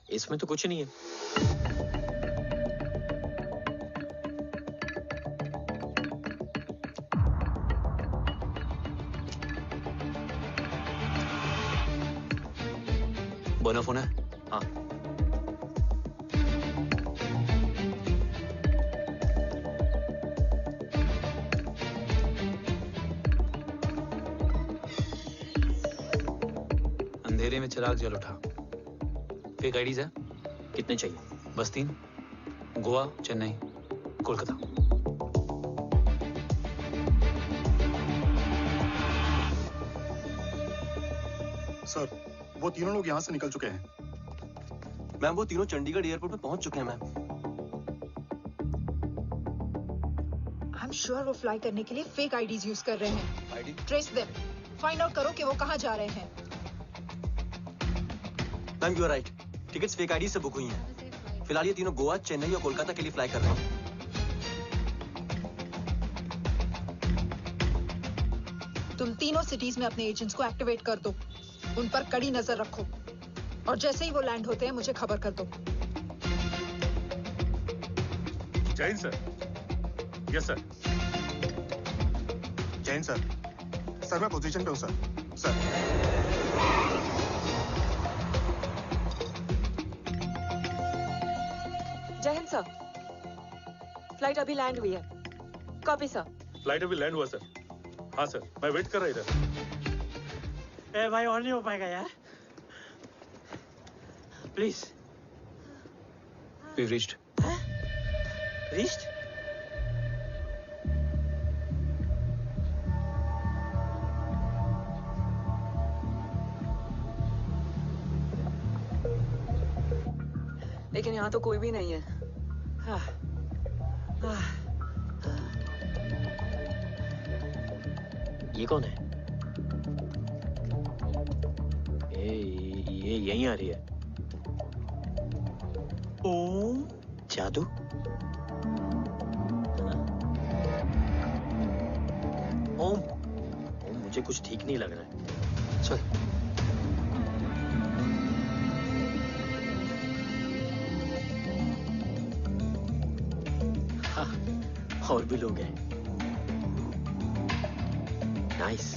इसमें तो कुछ नहीं है। बोना फोन है? हाँ। अंधेरे में चिराग जल उठा। फेक आईडीज है? कितने चाहिए? बस 3। गोवा, चेन्नई, कोलकाता। सर, वो तीनों लोग यहाँ से निकल चुके हैं। मैम, वो तीनों चंडीगढ़ एयरपोर्ट पे पहुंच चुके हैं मैम। आई एम श्योर वो फ्लाई करने के लिए फेक आईडीज यूज कर रहे हैं। ID? Trace them. Find out करो कि वो कहाँ जा रहे हैं। Ma'am, you are right. Tickets fake ID से बुक हुई हैं। फिलहाल ये तीनों गोवा, चेन्नई और कोलकाता के लिए फ्लाई कर रहे हैं। तुम तीनों सिटीज में अपने एजेंट्स को एक्टिवेट कर दो। उन पर कड़ी नजर रखो और जैसे ही वो लैंड होते हैं मुझे खबर कर दो। Jain sir. Yes sir. Jain sir. Sir मैं पोजीशन पे हूँ सर। सर। जय हिंद सर। फ्लाइट अभी लैंड हुई है। Copy sir. फ्लाइट अभी लैंड हुआ सर। हाँ सर, मैं वेट कर रहा इधर। ए भाई और नहीं हो पाएगा यार, प्लीज। We've reached. Reached? लेकिन यहाँ तो कोई भी नहीं है। ये कौन है? ये यहीं आ रही है। ओम जादू? ओम मुझे कुछ ठीक नहीं लग रहा है। चल। हाँ, और भी लोग हैं। नाइस।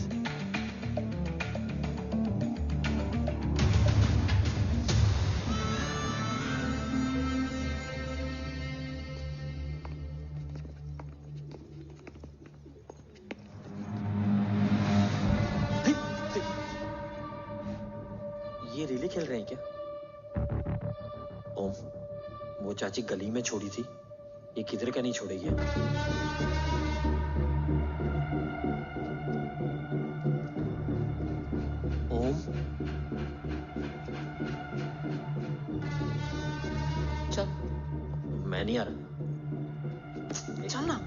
ये रिले खेल रहे हैं क्या? ओम, वो चाची गली में छोड़ी थी, ये किधर का नहीं छोड़ेगी। ओम, चल। मैं नहीं आ रहा। चल ना।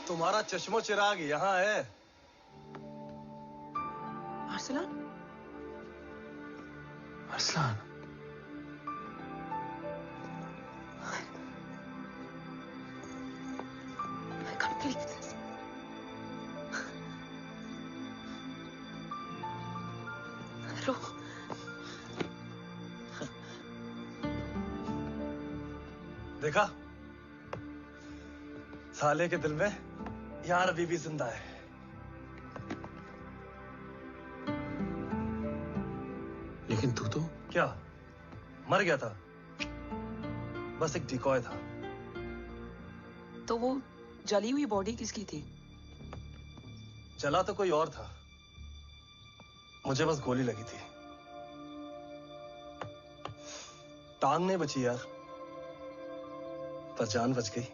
तुम्हारा चश्मो चिराग यहाँ है। Arsalan? Arsalan? I can't believe this. रो। देखा? साले के दिल में यार अभी भी जिंदा है। लेकिन तू तो क्या मर गया था? बस एक डिकॉय था। तो वो जली हुई बॉडी किसकी थी? चला तो कोई और था, मुझे बस गोली लगी थी। टांग नहीं बची यार, पर जान बच गई।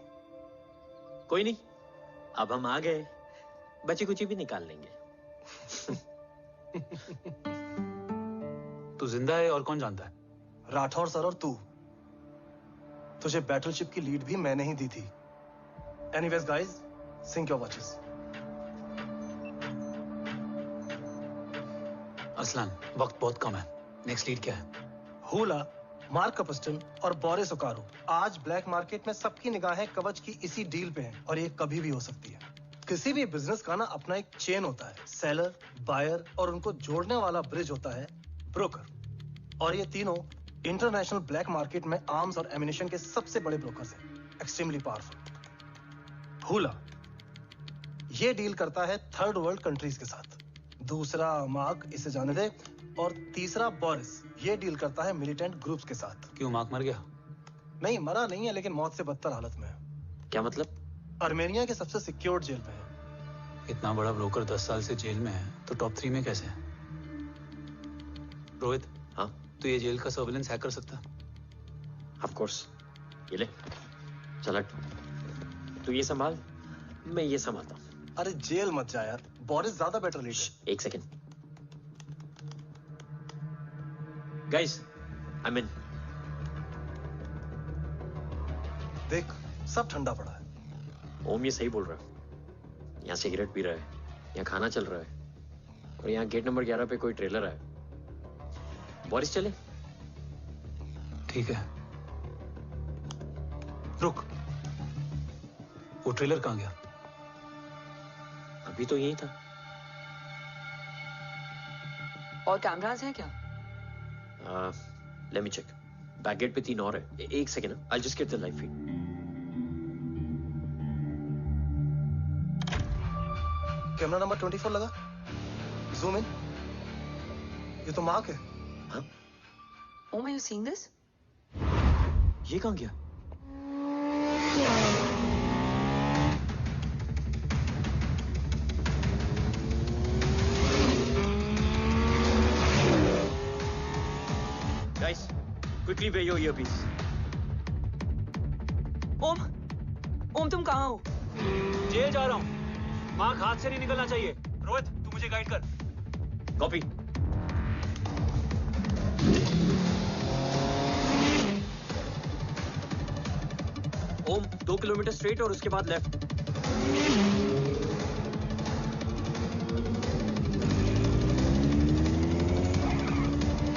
कोई नहीं, अब हम आ गए, बची कुची भी निकाल लेंगे। तू जिंदा है और कौन जानता है? राठौर सर और तू। तुझे बैटलशिप की लीड भी मैंने ही दी थी। Anyways guys, sync your watches. Aslan, वक्त बहुत कम है। नेक्स्ट लीड क्या है? हुला, मार्क कपस्टन और बोरिस ओकारो आज ब्लैक मार्केट में सबकी निगाहें कवच की इसी डील पे हैं और ये कभी भी हो सकती है। किसी भी बिजनेस का ना अपना एक चेन होता है, सेलर, बायर और उनको जोड़ने वाला ब्रिज होता है ब्रोकर। और ये तीनों इंटरनेशनल ब्लैक मार्केट में आर्म्स और एमिनेशन के सबसे बड़े ब्रोकर्स हैं, एक्सट्रीमली पावरफुल। हुला ये डील करता है थर्ड वर्ल्ड कंट्रीज के साथ, दूसरा मार्क, इसे जाने दे, और तीसरा बोरिस ये डील करता है मिलिटेंट ग्रुप्स के साथ। क्यों, मार्क मर गया? नहीं, मरा नहीं है, लेकिन मौत से बदतर हालत में है। क्या मतलब? आर्मेनिया के सबसे सिक्योर्ड जेल में है। इतना बड़ा ब्रोकर 10 साल से जेल में है, तो टॉप 3 में कैसे है? रोहित, हाँ? तो ये जेल का सर्विलेंस हैक कर सकता? Of course. ये ले, चल हट। तू ये संभाल, मैं ये संभालता हूँ। अरे जेल मत जा यार, बोरिस ज्यादा बेटर लीडर। एक सेकेंड गाइस, आई मीन। देख, सब ठंडा पड़ा है। ओम ये सही बोल रहा है। यहाँ सिगरेट पी रहा है, यहाँ खाना चल रहा है, और यहाँ गेट नंबर 11 पे कोई ट्रेलर है। बोरिस चले? ठीक है। रुक, वो ट्रेलर कहाँ गया? अभी तो यही था। और कैमरास हैं क्या? Let me check. Back gate पे 3 और है। एक second, I just get the live feed. Camera number 24 लगा। Zoom in. ये तो मार्क है। हाँ? Oh, are you seeing this? ये कहाँ गया? Guys, quickly wear your earpiece. ओम तुम कहाँ हो? जेल जा रहा हूँ। मार्क हाथ से नहीं निकलना चाहिए। रोहित, तू मुझे गाइड कर। कॉपी। ओम 2 किलोमीटर स्ट्रेट और उसके बाद लेफ्ट।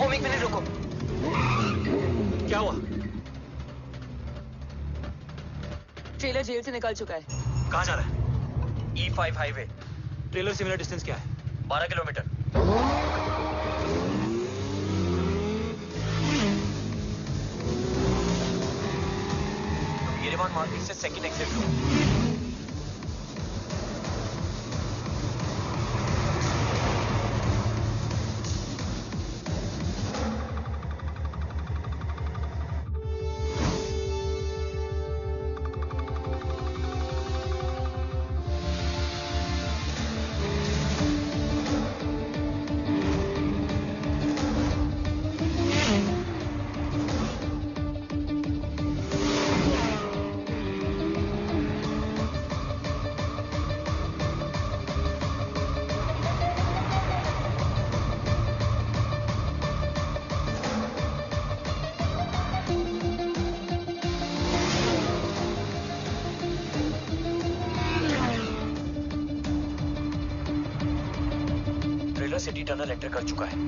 ओम 1 मिनट रुको। क्या हुआ? ट्रेलर जेल से निकल चुका है। कहाँ जा रहा है? E5 highway. ट्रेलर से मेरा डिस्टेंस क्या है? 12 किलोमीटर। येरेवान मार्केट से सेकंड एग्जिट लो। सिटी टनल एंटर कर चुका है।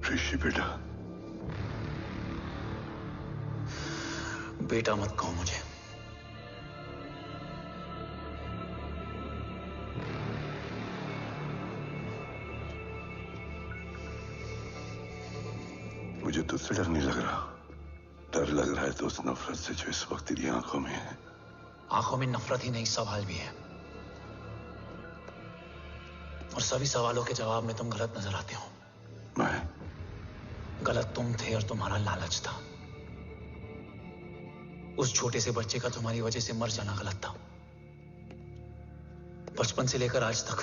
ऋषि बेटा, बेटा मत कहो मुझे। मुझे तुझसे डर नहीं लग रहा, डर लग रहा है तो उस नफरत से जो इस वक्त तेरी आंखों में है। आंखों में नफरत ही नहीं, सवाल भी है, और सभी सवालों के जवाब में तुम गलत नजर आते हो। मैं गलत तुम थे और तुम्हारा लालच था। उस छोटे से बच्चे का तुम्हारी वजह से मर जाना गलत था। बचपन से लेकर आज तक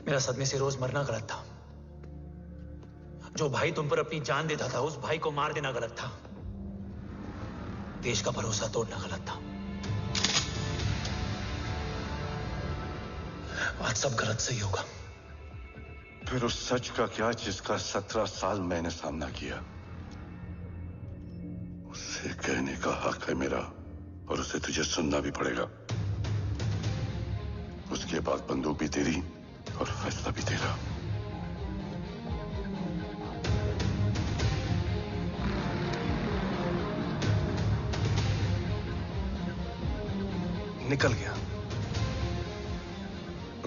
मेरा सदमे से रोज मरना गलत था। जो भाई तुम पर अपनी जान देता था, उस भाई को मार देना गलत था। देश का भरोसा तोड़ना गलत था। आज सब गलत सही होगा। फिर उस सच का क्या जिसका 17 साल मैंने सामना किया? उसे कहने का हक है मेरा, और उसे तुझे सुनना भी पड़ेगा। उसके बाद बंदूक भी तेरी और फैसला भी तेरा। निकल गया।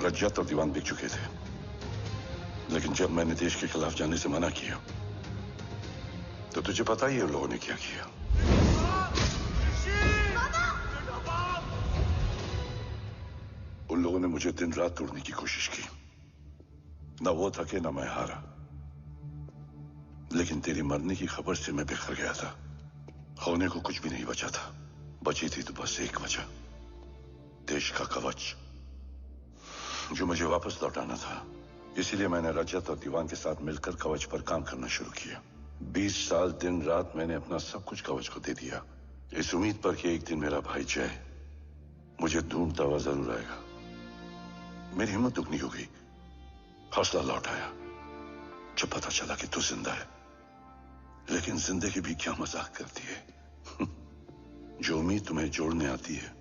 रज्जत और दीवान बिक चुके थे, लेकिन जब मैंने देश के खिलाफ जाने से मना किया तो तुझे पता ही है उन लोगों ने क्या किया। उन लोगों ने मुझे दिन रात तोड़ने की कोशिश की। ना वो थके ना मैं हारा, लेकिन तेरी मरने की खबर से मैं बिखर गया था। होने को कुछ भी नहीं बचा था। बची थी तो बस एक वजह, देश का कवच, जो मुझे वापस लौटाना था। इसीलिए मैंने रजत और दीवान के साथ मिलकर कवच पर काम करना शुरू किया। 20 साल दिन रात मैंने अपना सब कुछ कवच को दे दिया, इस उम्मीद पर कि एक दिन मेरा भाई जय मुझे ढूंढता हुआ जरूर आएगा। मेरी हिम्मत दुगनी हो गई, हौसला लौट आया जब पता चला कि तू जिंदा है। लेकिन जिंदगी भी क्या मजाक करती है। जो उम्मीद तुम्हें जोड़ने आती है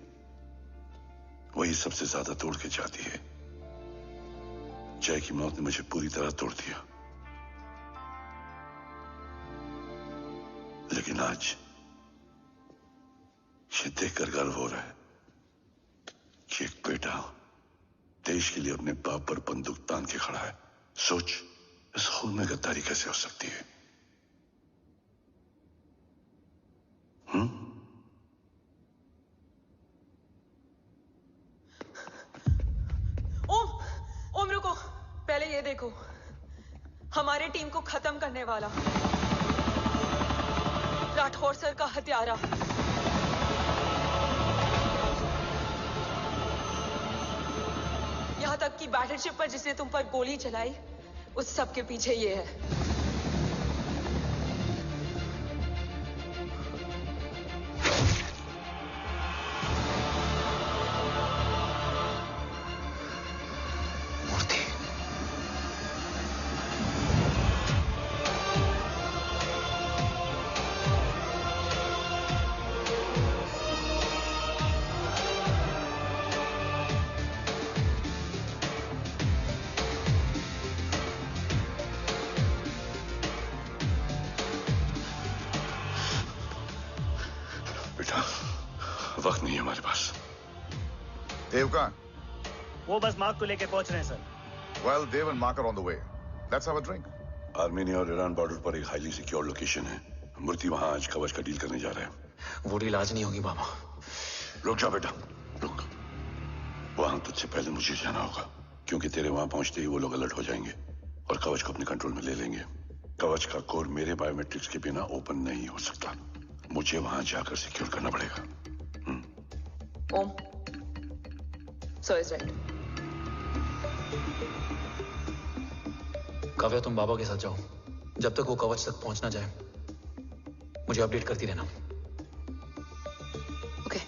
वही सबसे ज्यादा तोड़ के जाती है। जय की मौत ने मुझे पूरी तरह तोड़ दिया, लेकिन आज ये देखकर गर्व हो रहा है कि एक बेटा देश के लिए अपने बाप पर बंदूक तान के खड़ा है। सोच, इस खून में गद्दारी कैसे हो सकती है? ओम रुको, पहले ये देखो, हमारे टीम को खत्म करने वाला राठौर सर का हत्यारा। यहां तक कि बैटलशिप पर जिसने तुम पर गोली चलाई, उस सब के पीछे ये है। वक्त नहीं है हमारे पास। देव कहाँ? वो बस मार्क को लेके पहुंच रहे हैं sir. Well, Dev and Mark are on the way. Let's have a drink. Armenia और ईरान बॉर्डर पर एक हाईली सिक्योर लोकेशन है। मूर्ति वहां आज कवच का डील करने जा रहे हैं। वो डील आज नहीं होगी बाबा। रुक जा बेटा, रुक। वहां तुझसे पहले मुझे जाना होगा, क्योंकि तेरे वहां पहुंचते ही वो लोग अलर्ट हो जाएंगे और कवच को अपने कंट्रोल में ले लेंगे। कवच का कोर मेरे बायोमेट्रिक्स के बिना ओपन नहीं हो सकता। मुझे वहां जाकर सिक्योर करना पड़ेगा। ओम, सो इज राइट। काव्या, तुम बाबा के साथ जाओ। जब तक वो कवच तक पहुंच ना जाए मुझे अपडेट करती रहना। ओके।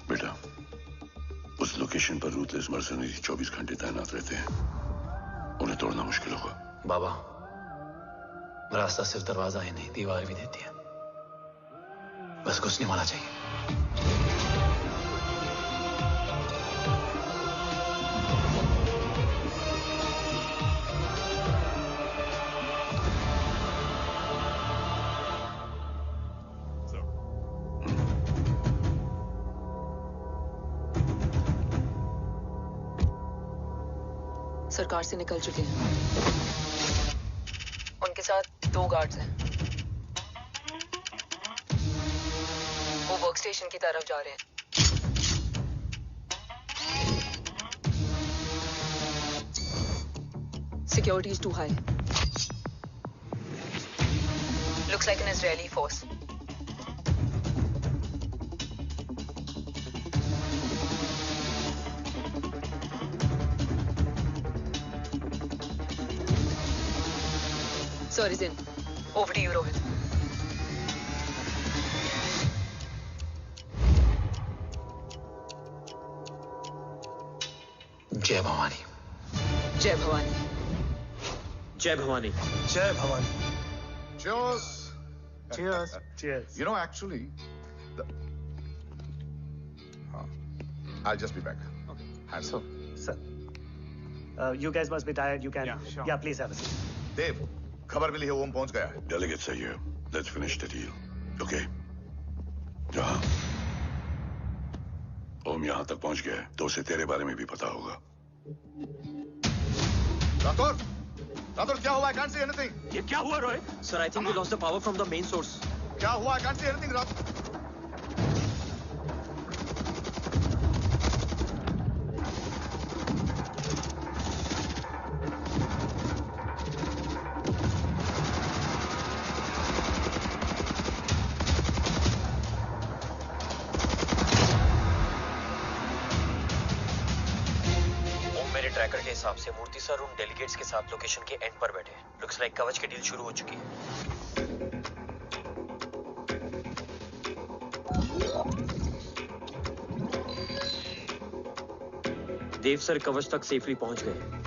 बेटा, उस लोकेशन पर रूथलेस मर्सनरी 24 घंटे तैनात रहते हैं। उन्हें तोड़ना मुश्किल होगा। बाबा, रास्ता सिर्फ दरवाजा ही नहीं, दीवार भी देती है। बस घुसने वाला चाहिए। सरकार से निकल चुके हैं। उनके साथ 2 गार्ड्स हैं। वो वर्क स्टेशन की तरफ जा रहे हैं। Security is too high. Looks like an Israeli force. Sir is in. Over to you, Rohit. जय भवानी। जय भवानी। जय भवानी। जय Bhavani. Cheers. Cheers. Cheers. You know, actually, I'll just be back. Okay. So, sir, you guys must be tired. You can. Yeah, sure. Yeah, please have a seat. देव, खबर मिली है ओम पहुंच गया है। Delegates are here. Let's finish the deal. Okay? जहाँ ओम यहाँ तक पहुंच गया है, तो उसे तेरे बारे में भी पता होगा। राठौर, राठौर क्या हुआ? I can't see anything. ये क्या हुआ Rohit? Sir, I think we lost the power from the main source. क्या हुआ? I can't see anything, Rathore. Tracker के हिसाब से मूर्ति सर उन डेलीगेट्स के साथ लोकेशन के एंड पर बैठे। लुक्स लाइक कवच की डील शुरू हो चुकी है। देव सर कवच तक सेफली पहुंच गए।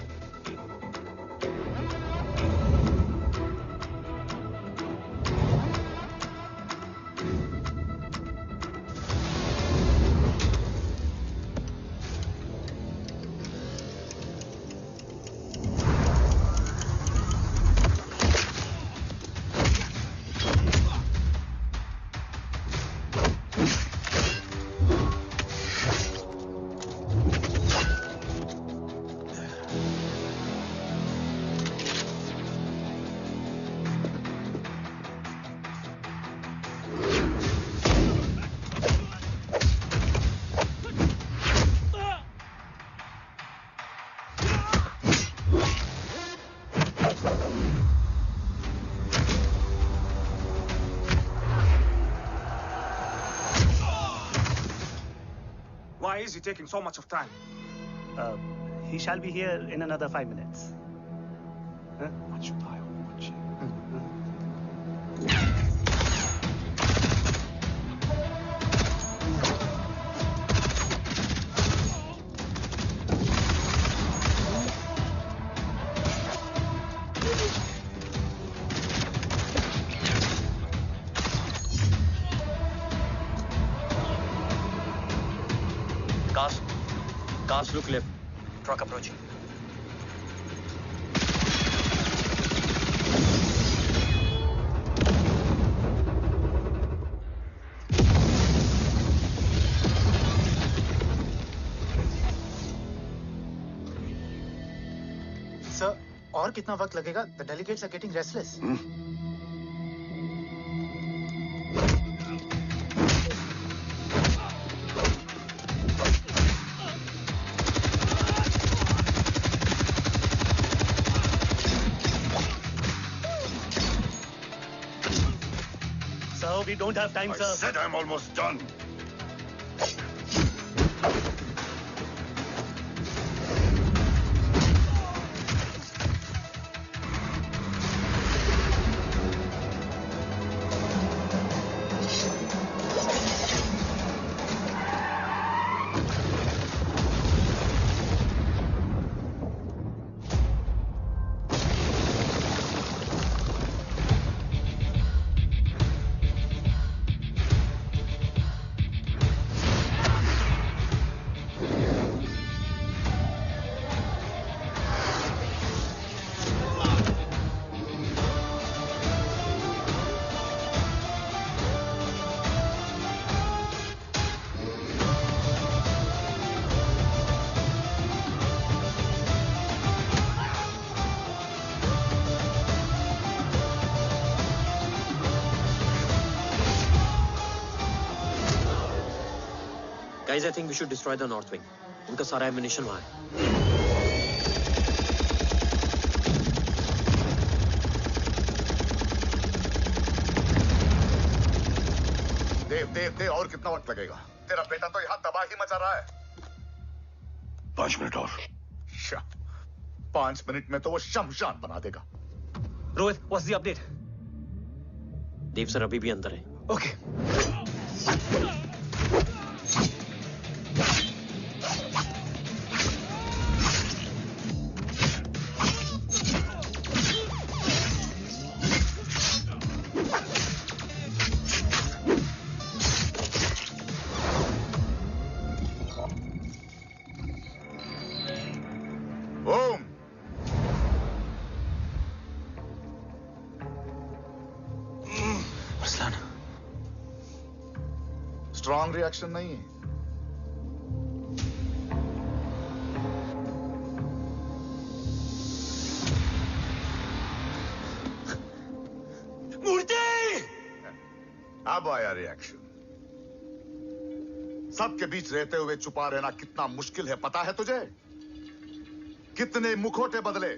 Why is he taking so much of time? He shall be here in another 5 minutes. Huh? What should I watch? Cars look left. Truck approaching. Sir, और कितना वक्त लगेगा? The delegates are getting restless. We don't have time, sir. I said I'm almost done. Guys, I think we should destroy the north wing. उनका सारा ammunition वहाँ है. देव और कितना वक्त लगेगा? तेरा बेटा तो यहाँ तबाही मचा रहा है. 5 मिनट और. 5 मिनट में तो वो शमशान बना देगा. Rohit, what's the update? Dev sir अभी भी अंदर है. Okay. स्ट्रॉन्ग रिएक्शन नहीं है. मूर्ति! अब आया रिएक्शन. सबके बीच रहते हुए छुपा रहना कितना मुश्किल है पता है तुझे? कितने मुखौटे बदले.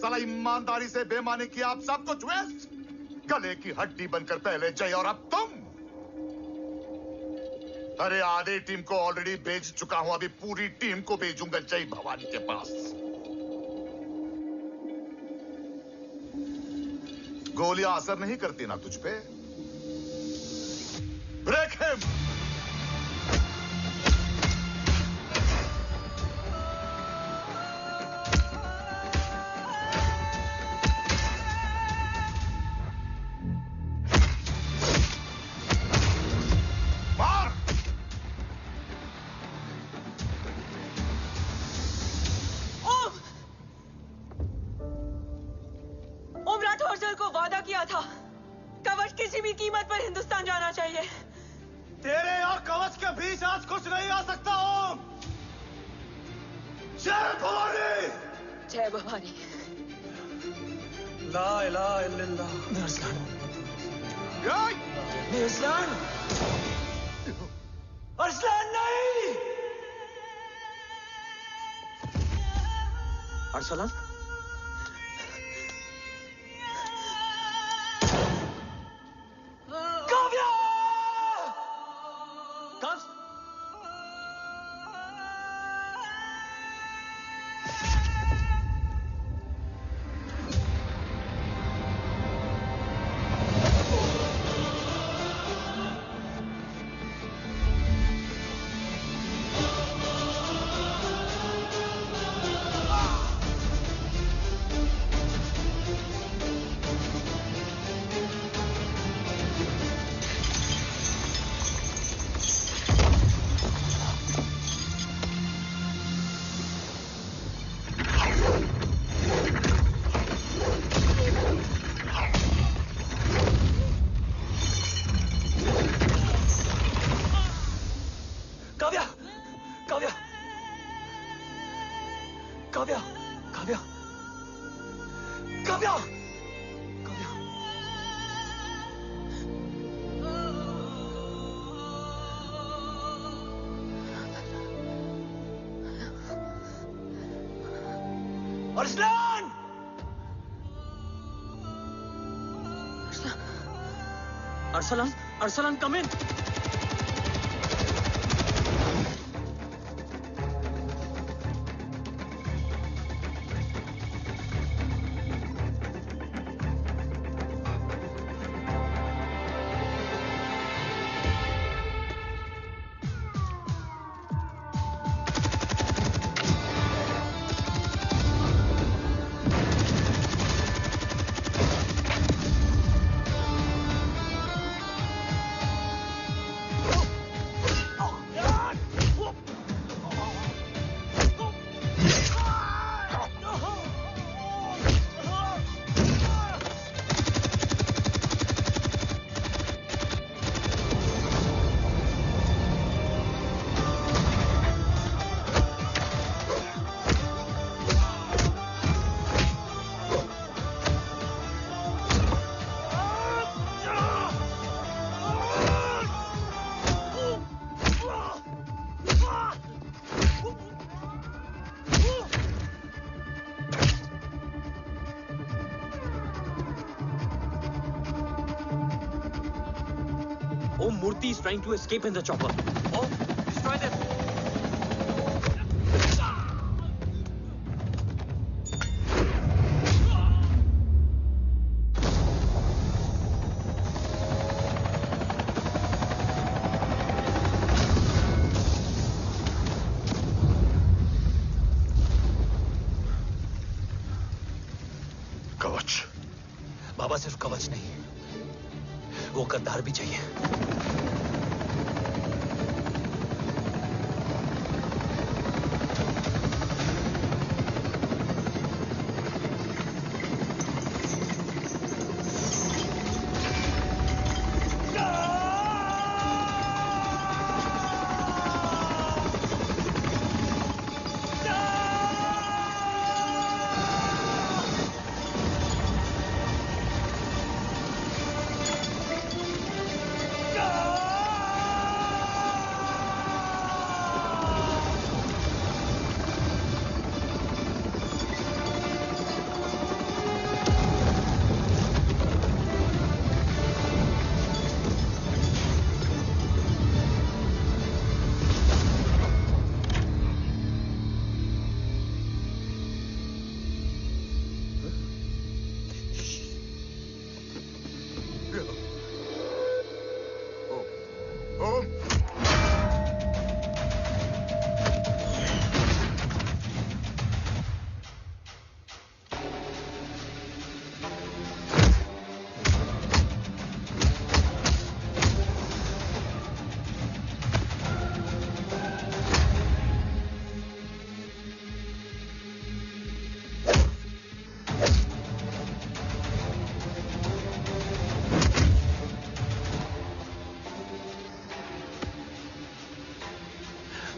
साला ईमानदारी से बेमानी किया, आप सब कुछ वेस्ट. गले की हड्डी बनकर पहले जय और अब तुम. अरे आधे टीम को ऑलरेडी भेज चुका हूं, अभी पूरी टीम को भेजूंगा जय भवानी के पास. गोलियां असर नहीं करती ना तुझ पे. Break him. तेरे और कवच के बीच आज कुछ नहीं आ सकता. ओम, जय भवानी. जय भवानी. ला इलाहा इल्लल्लाह. अरसलान. अरसलान. अरसलान नहीं. Arsalan. Arsalan! Arsalan, Arsalan, come in. Murthy is trying to escape in the chopper. Oh, destroy them. बाबा सिर्फ कवच नहीं, वो गद्दार भी चाहिए।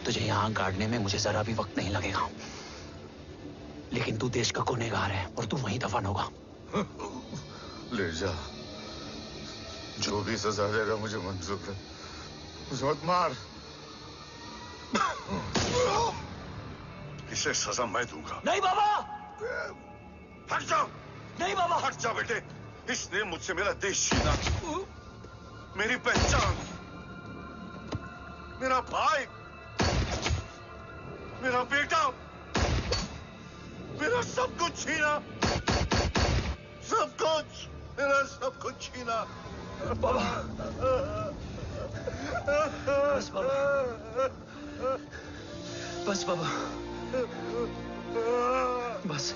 तुझे यहां गाड़ने में मुझे जरा भी वक्त नहीं लगेगा, लेकिन तू देश का गुनहगार है और तू वहीं दफन होगा। ले जा, जो भी सजा देगा मुझे मंजूर है, मुझे मत मार। इसे सजा मैं दूंगा। नहीं बाबा, हट जाओ। नहीं बाबा, हट जा बेटे। इसने मुझसे मेरा देश छीना, मेरी पहचान, मेरा भाई, मेरा बेटा, मेरा सब कुछ छीना, सब कुछ, मेरा सब कुछ छीना। बाबा, बस बाबा, बस बाबा, बस।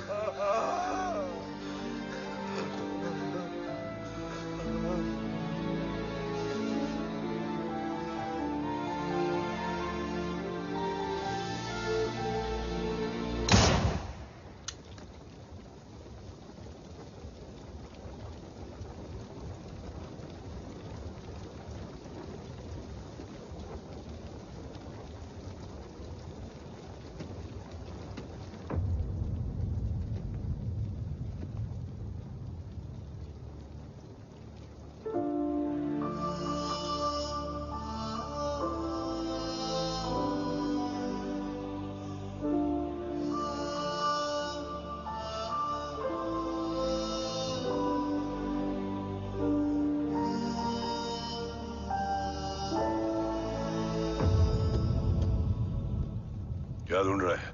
क्या ढूंढ रहा है?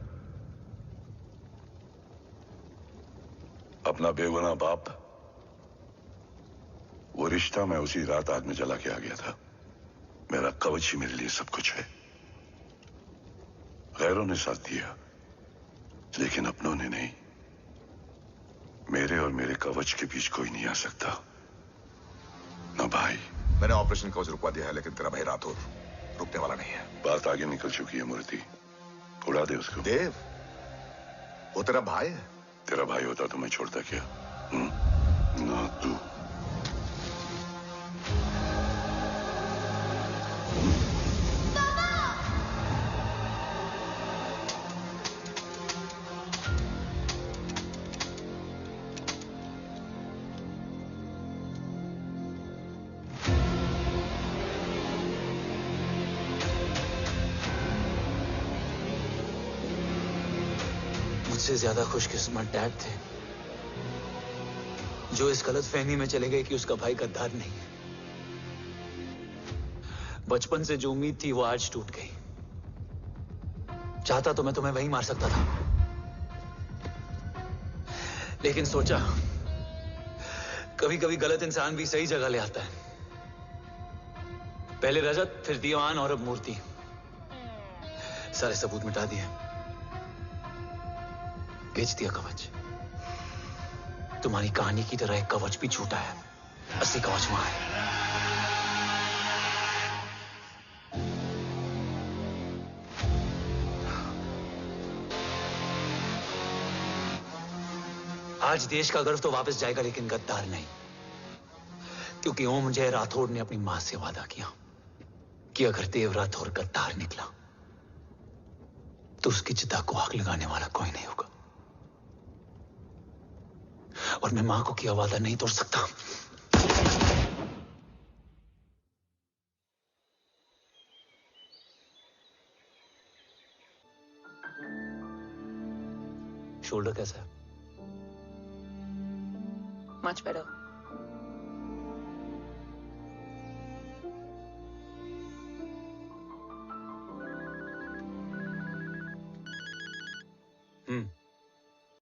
अपना बेगुनाह बाप। वो रिश्ता मैं उसी रात आग में जला के आ गया था। मेरा कवच ही मेरे लिए सब कुछ है। गैरों ने साथ दिया, लेकिन अपनों ने नहीं। मेरे और मेरे कवच के बीच कोई नहीं आ सकता, ना भाई। मैंने ऑपरेशन कवच रुकवा दिया है, लेकिन तेरा भाई राठौर रुकने वाला नहीं है। बात आगे निकल चुकी है मूर्ति, उड़ा दे उसको। देव, वो तेरा भाई है। तेरा भाई होता तो मैं छोड़ता क्या? ना तू। मुझसे ज्यादा खुशकिस्मत डैड थे, जो इस गलतफहमी में चले गए कि उसका भाई गद्दार नहीं है। बचपन से जो उम्मीद थी वो आज टूट गई। चाहता तो मैं तुम्हें वहीं मार सकता था, लेकिन सोचा कभी कभी गलत इंसान भी सही जगह ले आता है। पहले रजत, फिर दीवान और अब मूर्ति। सारे सबूत मिटा दिए, बेच दिया कवच। तुम्हारी कहानी की तरह एक कवच भी छूटा है, असली कवच वहां है। आज देश का गर्व तो वापस जाएगा, लेकिन गद्दार नहीं, क्योंकि ओम जय राठौड़ ने अपनी मां से वादा किया कि अगर देव राठौड़ गद्दार निकला तो उसकी चिता को आग लगाने वाला कोई नहीं होगा। और मैं मां को किया वादा नहीं तोड़ सकता। शोल्डर कैसा है? Much better.